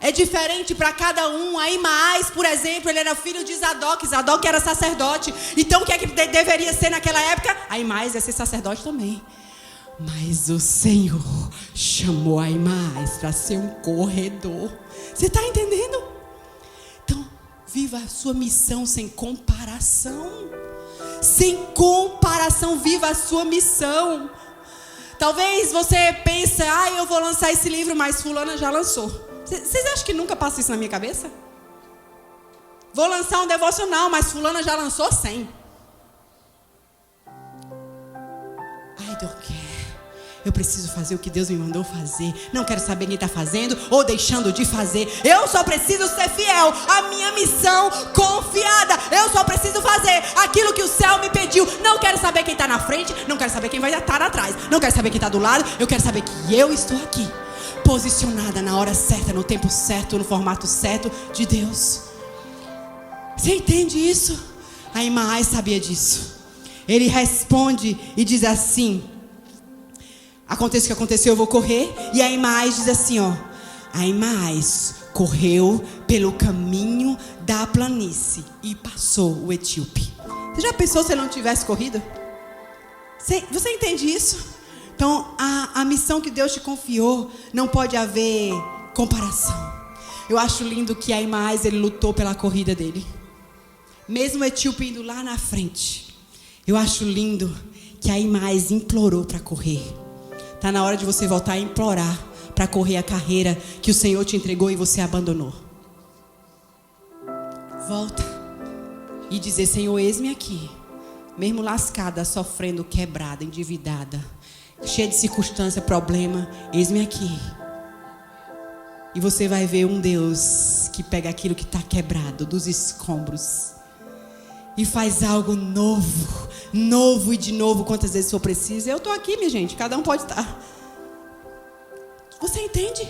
é diferente para cada um? Ahimaás, por exemplo, ele era filho de Zadok. Zadok era sacerdote. Então o que é que deveria ser naquela época? Ahimaás ia ser sacerdote também. Mas o Senhor chamou Ahimaás para ser um corredor. Você está entendendo? Então, viva a sua missão sem comparação. Sem comparação, viva a sua missão. Talvez você pense, eu vou lançar esse livro, mas fulana já lançou. Vocês acham que nunca passa isso na minha cabeça? Vou lançar um devocional, mas fulana já lançou 100. I don't care. Eu preciso fazer o que Deus me mandou fazer. Não quero saber quem está fazendo ou deixando de fazer. Eu só preciso ser fiel à minha missão confiada. Eu só preciso fazer aquilo que o céu me pediu. Não quero saber quem está na frente. Não quero saber quem vai estar atrás. Não quero saber quem está do lado. Eu quero saber que eu estou aqui, posicionada na hora certa, no tempo certo, no formato certo de Deus. Você entende isso? Ahimaás sabia disso. Ele responde e diz assim: aconteça o que aconteceu, eu vou correr. E Ahimaás diz assim, Ahimaás correu pelo caminho da planície e passou o etíope. Você já pensou se ele não tivesse corrido? Você entende isso? Então, a missão que Deus te confiou, não pode haver comparação. Eu acho lindo que Ahimaás, ele lutou pela corrida dele. Mesmo o etíope indo lá na frente. Eu acho lindo que Ahimaás implorou para correr. Está na hora de você voltar a implorar para correr a carreira que o Senhor te entregou e você abandonou. Volta e dizer: Senhor, eis-me aqui. Mesmo lascada, sofrendo, quebrada, endividada, cheia de circunstância, problema, eis-me aqui. E você vai ver um Deus que pega aquilo que está quebrado dos escombros e faz algo novo, novo e de novo, quantas vezes for preciso. Eu estou aqui, minha gente, cada um pode estar. Você entende?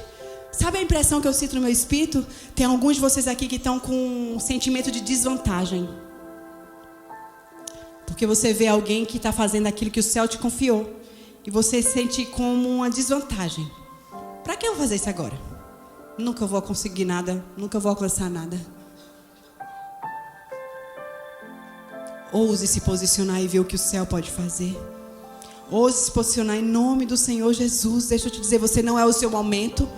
Sabe a impressão que eu sinto no meu espírito? Tem alguns de vocês aqui que estão com um sentimento de desvantagem. Porque você vê alguém que está fazendo aquilo que o céu te confiou e você sente como uma desvantagem. Para que eu vou fazer isso agora? Nunca vou conseguir nada, nunca vou alcançar nada. Ouse se posicionar e ver o que o céu pode fazer. Ouse se posicionar em nome do Senhor Jesus. Deixa eu te dizer, você não é o seu momento.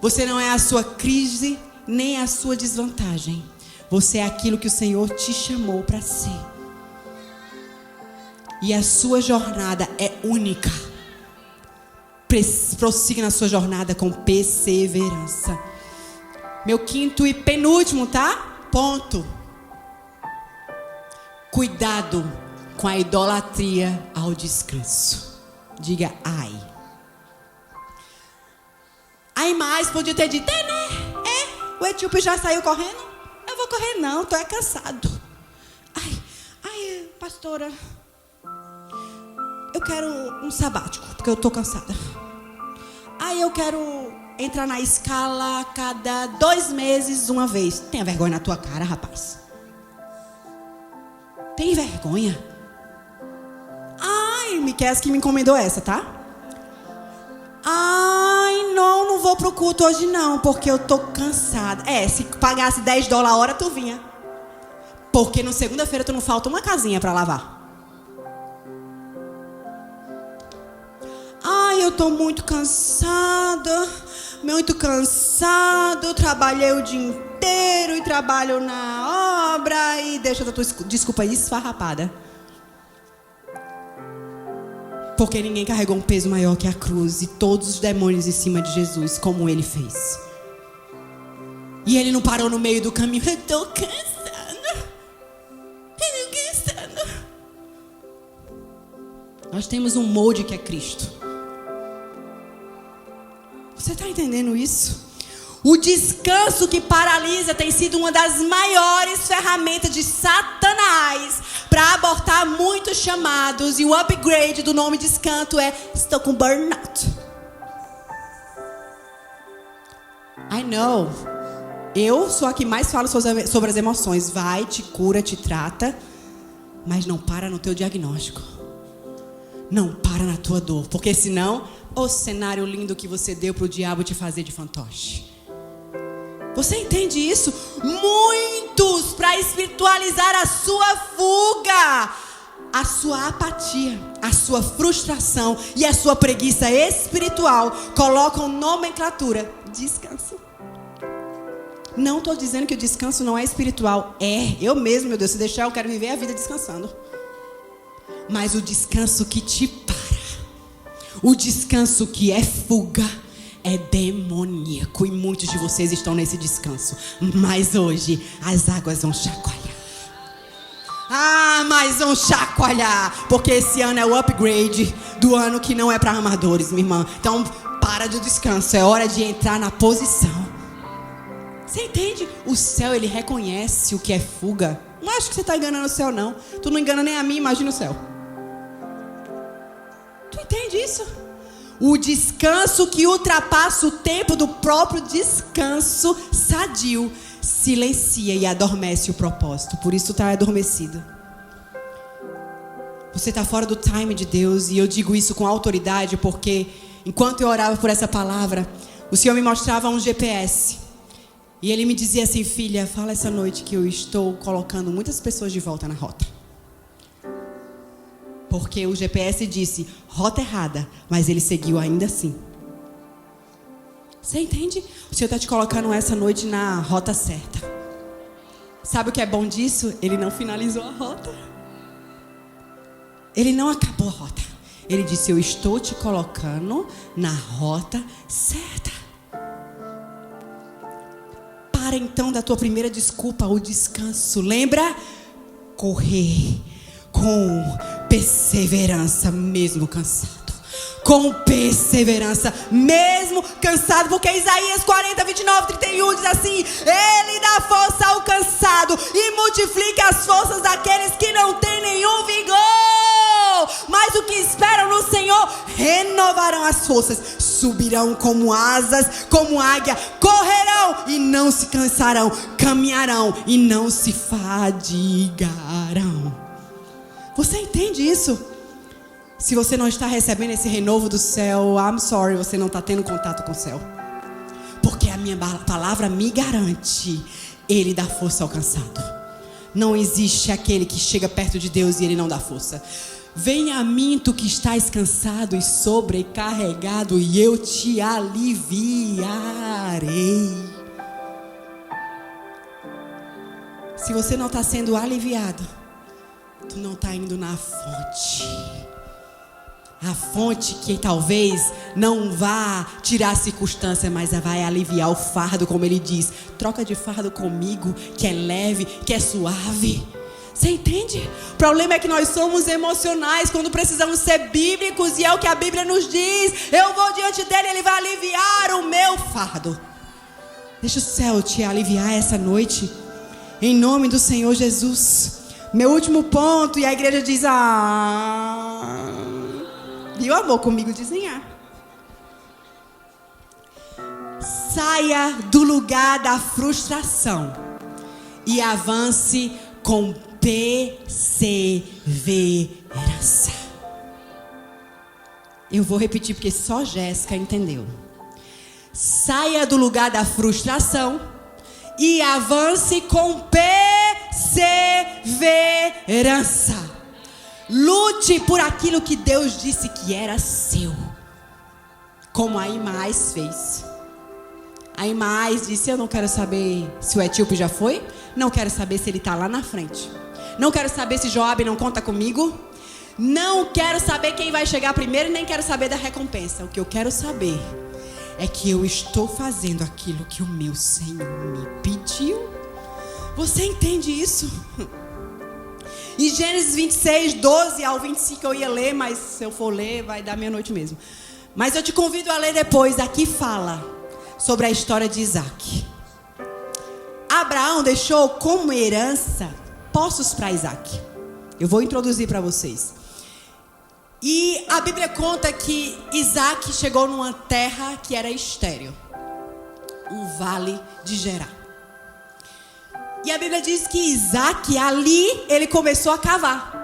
Você não é a sua crise, nem a sua desvantagem. Você é aquilo que o Senhor te chamou para ser. E a sua jornada é única. Prossiga na sua jornada com perseverança. Meu quinto e penúltimo, tá? Ponto. Cuidado com a idolatria ao descanso. Diga ai. Ahimaás podia ter dito, né? O etíope já saiu correndo. Eu vou correr não, tô cansado. Ai, pastora, eu quero um sabático, porque eu tô cansada. Eu quero entrar na escala a cada 2 meses, uma vez. Tenha vergonha na tua cara, rapaz. Tem vergonha? Miqueias que me encomendou essa, tá? Não vou pro culto hoje não, porque eu tô cansada. Se pagasse $10 a hora, tu vinha. Porque na segunda-feira tu não falta uma casinha pra lavar. Eu tô muito cansada. Muito cansado. Trabalhei o dia inteiro e trabalho na obra. E deixa a tua desculpa aí esfarrapada. Porque ninguém carregou um peso maior que a cruz e todos os demônios em cima de Jesus, como ele fez. E ele não parou no meio do caminho. Eu tô cansado. Nós temos um molde que é Cristo. Você está entendendo isso? O descanso que paralisa tem sido uma das maiores ferramentas de Satanás para abortar muitos chamados. E o upgrade do nome descanso é: estou com burnout. I know. Eu sou a que mais falo sobre as emoções. Vai, te cura, te trata. Mas não para no teu diagnóstico. Não para na tua dor. Porque senão, o cenário lindo que você deu para o diabo te fazer de fantoche. Você entende isso? Muitos, para espiritualizar a sua fuga, a sua apatia, a sua frustração e a sua preguiça espiritual, colocam nomenclatura: descanso. Não estou dizendo que o descanso não é espiritual. É, eu mesmo, meu Deus, se deixar eu quero viver a vida descansando. Mas o descanso que te para, o descanso que é fuga, é demoníaco. E muitos de vocês estão nesse descanso. Mas hoje as águas vão chacoalhar. Mas vão chacoalhar. Porque esse ano é o upgrade do ano que não é para amadores, minha irmã. Então para do descanso, é hora de entrar na posição. Você entende? O céu, ele reconhece o que é fuga. Não acho que você está enganando o céu, não. Tu não engana nem a mim, imagina o céu. Tu entende isso? O descanso que ultrapassa o tempo do próprio descanso sadio silencia e adormece o propósito. Por isso tu está adormecido. Você está fora do time de Deus. E eu digo isso com autoridade porque enquanto eu orava por essa palavra, o Senhor me mostrava um GPS. E Ele me dizia assim: filha, fala essa noite que eu estou colocando muitas pessoas de volta na rota. Porque o GPS disse rota errada, mas ele seguiu ainda assim. Você entende? O Senhor está te colocando essa noite na rota certa. Sabe o que é bom disso? Ele não finalizou a rota. Ele não acabou a rota. Ele disse: eu estou te colocando na rota certa. Para então da tua primeira desculpa, o descanso. Lembra? Correr com perseverança, mesmo cansado. Com perseverança, mesmo cansado. Porque Isaías 40, 29, 31 diz assim: Ele dá força ao cansado e multiplica as forças daqueles que não têm nenhum vigor. Mas o que esperam no Senhor renovarão as forças, subirão como asas, como águia, correrão e não se cansarão, caminharão e não se fadigarão. Você entende isso? Se você não está recebendo esse renovo do céu, I'm sorry, você não está tendo contato com o céu. Porque a minha palavra me garante: Ele dá força ao cansado. Não existe aquele que chega perto de Deus e Ele não dá força. Venha a mim, tu que estás cansado e sobrecarregado, e eu te aliviarei. Se você não está sendo aliviado, tu não está indo na fonte. A fonte que talvez não vá tirar a circunstância, mas vai aliviar o fardo, como ele diz. Troca de fardo comigo, que é leve, que é suave. Você entende? O problema é que nós somos emocionais quando precisamos ser bíblicos, e é o que a Bíblia nos diz: eu vou diante dele, ele vai aliviar o meu fardo. Deixa o céu te aliviar essa noite, em nome do Senhor Jesus. Meu último ponto, e a igreja diz: viu, amor, comigo desenhar. Saia do lugar da frustração e avance com perseverança. Eu vou repetir porque só Jéssica entendeu. Saia do lugar da frustração e avance com perseverança. Lute por aquilo que Deus disse que era seu, como a Imais fez. A Imais disse: eu não quero saber se o etíope já foi, não quero saber se ele está lá na frente, não quero saber se Joabe não conta comigo, não quero saber quem vai chegar primeiro e nem quero saber da recompensa. O que eu quero saber é que eu estou fazendo aquilo que o meu Senhor me pediu. Você entende isso? Em Gênesis 26, 12 ao 25 eu ia ler, mas se eu for ler vai dar meia-noite mesmo. Mas eu te convido a ler depois. Aqui fala sobre a história de Isaac. Abraão deixou como herança poços para Isaac. Eu vou introduzir para vocês. E a Bíblia conta que Isaac chegou numa terra que era estéril, o Vale de Gerar. E a Bíblia diz que Isaac, ali, ele começou a cavar.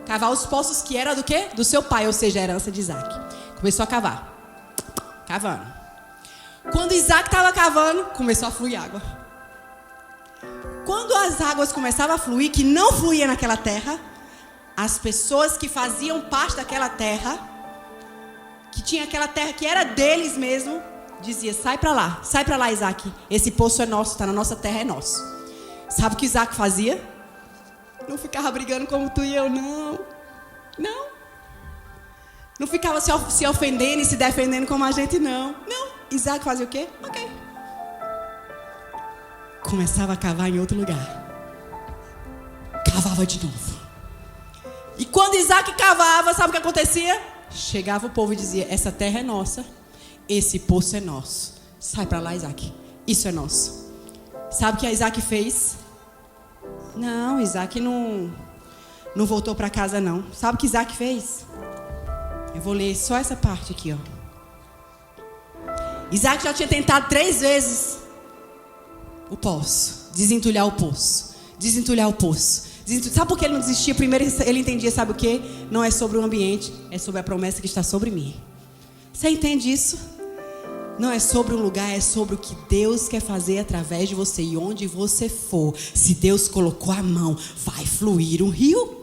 Cavar os poços que era do quê? Do seu pai, ou seja, a herança de Isaac. Começou a cavar. Cavando. Quando Isaac estava cavando, começou a fluir água. Quando as águas começavam a fluir, que não fluía naquela terra, as pessoas que faziam parte daquela terra, que tinha aquela terra que era deles mesmo, dizia: sai para lá Isaac, esse poço é nosso, está na nossa terra, é nosso. Sabe o que Isaac fazia? Não ficava brigando como tu e eu, não. Não ficava se ofendendo e se defendendo como a gente, não. Isaac fazia o quê? Ok. Começava a cavar em outro lugar. Cavava de novo. E quando Isaac cavava, sabe o que acontecia? Chegava o povo e dizia: essa terra é nossa, esse poço é nosso. Sai para lá, Isaac, isso é nosso. Sabe o que Isaac fez? Não, Isaac não voltou para casa, não. Sabe o que Isaac fez? Eu vou ler só essa parte aqui, ó. Isaac já tinha tentado 3 vezes o poço, desentulhar o poço. Sabe por que ele não desistia? Primeiro ele entendia, sabe o quê? Não é sobre o ambiente, é sobre a promessa que está sobre mim. Você entende isso? Não é sobre um lugar, é sobre o que Deus quer fazer através de você. E onde você for, se Deus colocou a mão, vai fluir um rio.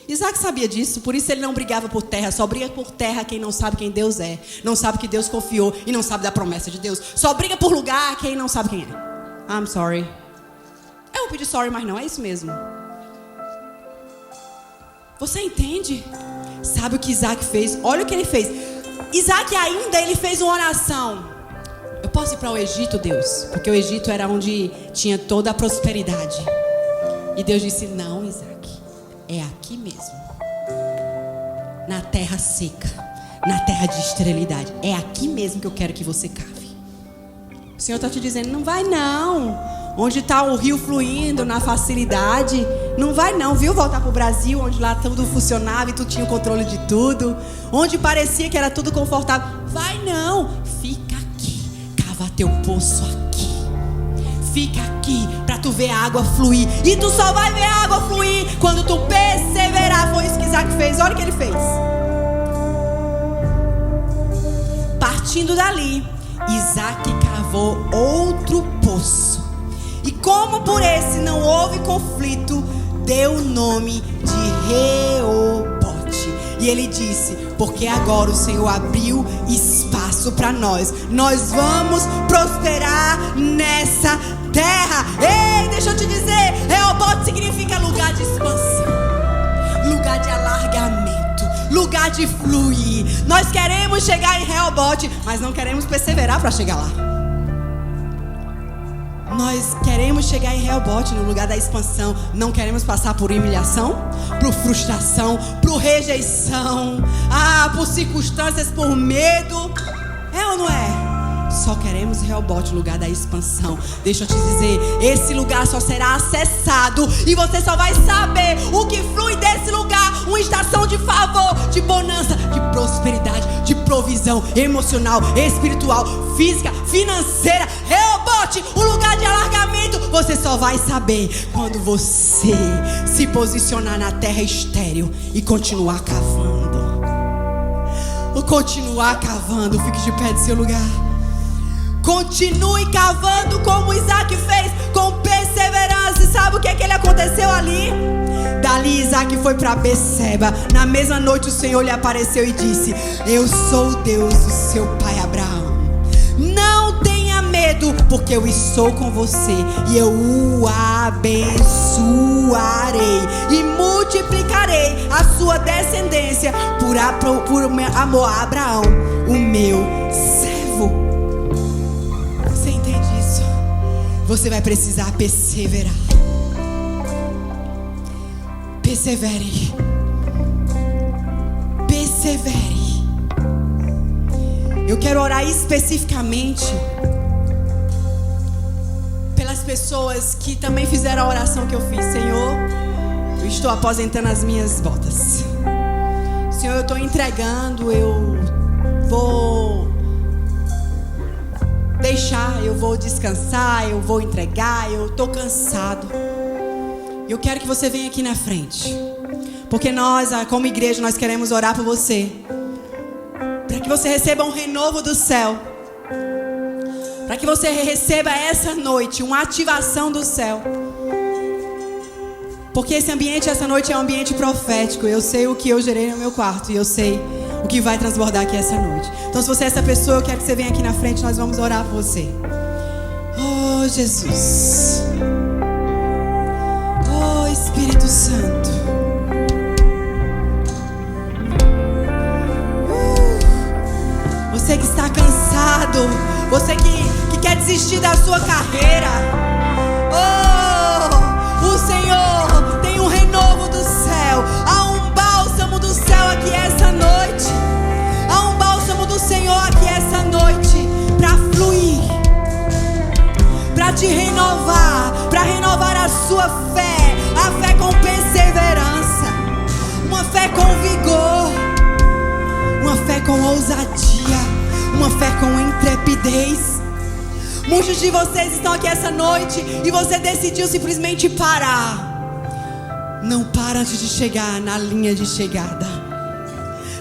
Isaac sabia disso, por isso ele não brigava por terra. Só briga por terra quem não sabe quem Deus é, não sabe que Deus confiou e não sabe da promessa de Deus. Só briga por lugar quem não sabe quem é. I'm sorry. Eu vou pedir sorry, mas não, é isso mesmo. Você entende? Sabe o que Isaac fez? Olha o que ele fez. Isaac ainda, ele fez uma oração. Eu posso ir para o Egito, Deus? Porque o Egito era onde tinha toda a prosperidade. E Deus disse: não, Isaac, é aqui mesmo, na terra seca, na terra de esterilidade. É aqui mesmo que eu quero que você cave. O Senhor está te dizendo: não vai não. Onde está o rio fluindo na facilidade, não vai não, viu? Voltar para o Brasil, onde lá tudo funcionava e tu tinha o controle de tudo, onde parecia que era tudo confortável. Vai não, fica aqui, cava teu poço aqui. Fica aqui para tu ver a água fluir. E tu só vai ver a água fluir quando tu perseverar. Foi isso que Isaac fez. Olha o que ele fez. Partindo dali, Isaac cavou outro poço. E como por esse não houve conflito, deu o nome de Reobote. E ele disse: porque agora o Senhor abriu espaço para nós. Nós vamos prosperar nessa terra. Ei, deixa eu te dizer, Reobote significa lugar de expansão, lugar de alargamento, lugar de fluir. Nós queremos chegar em Reobote, mas não queremos perseverar para chegar lá. Nós queremos chegar em Reobote, no lugar da expansão. Não queremos passar por humilhação, por frustração, por rejeição, por circunstâncias, por medo. É ou não é? Só queremos Reobote, o lugar da expansão. Deixa eu te dizer, esse lugar só será acessado e você só vai saber o que flui desse lugar. Uma estação de favor, de bonança, de prosperidade, de provisão emocional, espiritual, física, financeira. Reobote, um lugar de alargamento. Você só vai saber quando você se posicionar na terra estéril e continuar cavando. Continuar cavando. Fique de pé do seu lugar. Continue cavando como Isaac fez, com perseverança. E sabe o que ele aconteceu ali? Dali Isaac foi para Beceba. Na mesma noite o Senhor lhe apareceu e disse: eu sou o Deus do seu pai Abraão. Não tenha medo, porque eu estou com você e eu o abençoarei e multiplicarei a sua descendência por amor a Abraão, o meu servo. Você entende isso? Você vai precisar perseverar. Persevere. Persevere. Eu quero orar especificamente pelas pessoas que também fizeram a oração que eu fiz. Senhor, eu estou aposentando as minhas botas. Senhor, eu estou entregando, eu vou deixar, eu vou descansar, eu vou entregar, eu estou cansado. Eu quero que você venha aqui na frente. Porque nós, como igreja, nós queremos orar por você. Para que você receba um renovo do céu. Para que você receba essa noite uma ativação do céu. Porque esse ambiente, essa noite é um ambiente profético. Eu sei o que eu gerei no meu quarto. E eu sei o que vai transbordar aqui essa noite. Então se você é essa pessoa, eu quero que você venha aqui na frente. Nós vamos orar por você. Oh Jesus. Oh Espírito Santo. Você que está cansado. Você que quer desistir da sua carreira. Oh, o Senhor tem um renovo do céu. Há um bálsamo do céu aqui essa noite. Há um bálsamo do Senhor aqui essa noite. Para fluir. Para te renovar. Para renovar a sua fé. A fé com perseverança. Uma fé com vigor. Uma fé com ousadia. Uma fé com intrepidez. Muitos de vocês estão aqui essa noite e você decidiu simplesmente parar. Não para antes de chegar na linha de chegada.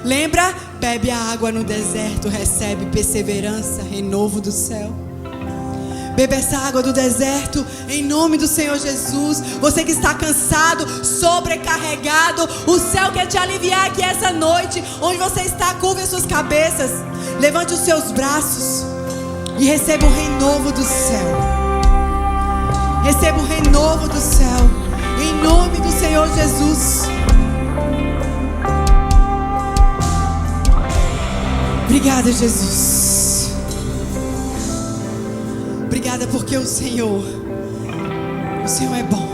Lembra? Bebe a água no deserto, recebe perseverança, renovo do céu. Bebe essa água do deserto em nome do Senhor Jesus. Você que está cansado, sobrecarregado, o céu quer te aliviar aqui essa noite. Onde você está, curve as suas cabeças. Levante os seus braços e receba o renovo do céu. Receba o renovo do céu em nome do Senhor Jesus. Obrigada, Jesus. Obrigada porque o Senhor é bom.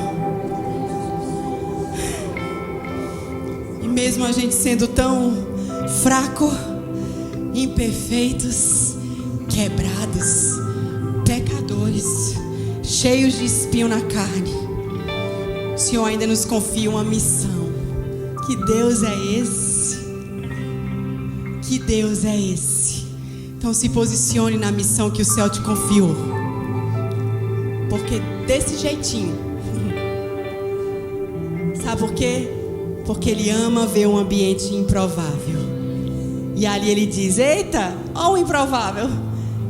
E mesmo a gente sendo tão fraco, imperfeitos, quebrados, pecadores, cheios de espinho na carne, o Senhor ainda nos confia uma missão. Que Deus é esse? Que Deus é esse? Então se posicione na missão que o céu te confiou. Porque desse jeitinho. Sabe por quê? Porque Ele ama ver um ambiente improvável. E ali Ele diz: eita, ó o improvável.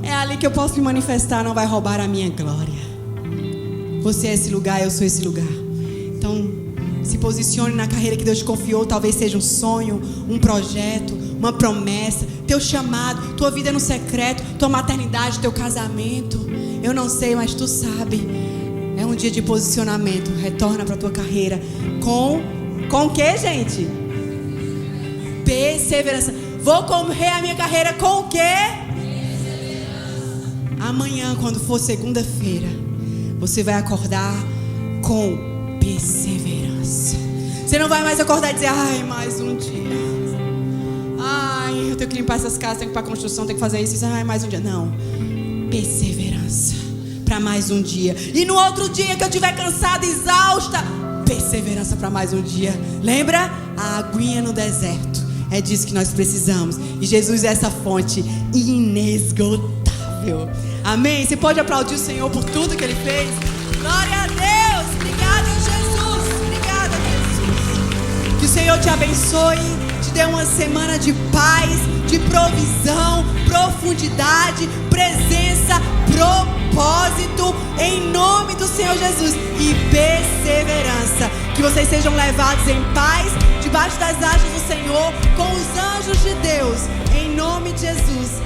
É ali que eu posso me manifestar, não vai roubar a minha glória. Você é esse lugar, eu sou esse lugar. Então, se posicione na carreira que Deus te confiou. Talvez seja um sonho, um projeto, uma promessa, teu chamado, tua vida no secreto, tua maternidade, teu casamento. Eu não sei, mas tu sabe. É um dia de posicionamento. Retorna para tua carreira com o que, gente? Perseverança. Vou correr a minha carreira com o quê? Amanhã, quando for segunda-feira, você vai acordar com perseverança. Você não vai mais acordar e dizer: ai, mais um dia. Ai, eu tenho que limpar essas casas, tenho que ir para a construção, tenho que fazer isso. Ai, mais um dia. Não. Perseverança para mais um dia. E no outro dia que eu estiver cansada, exausta, perseverança para mais um dia. Lembra? A aguinha no deserto. É disso que nós precisamos. E Jesus é essa fonte inesgotável. Amém? Você pode aplaudir o Senhor por tudo que Ele fez? Glória a Deus! Obrigada, Jesus! Obrigada, Jesus! Que o Senhor te abençoe, te dê uma semana de paz, de provisão, profundidade, presença, propósito, em nome do Senhor Jesus. E perseverança. Que vocês sejam levados em paz, debaixo das asas do Senhor, com os anjos de Deus, em nome de Jesus.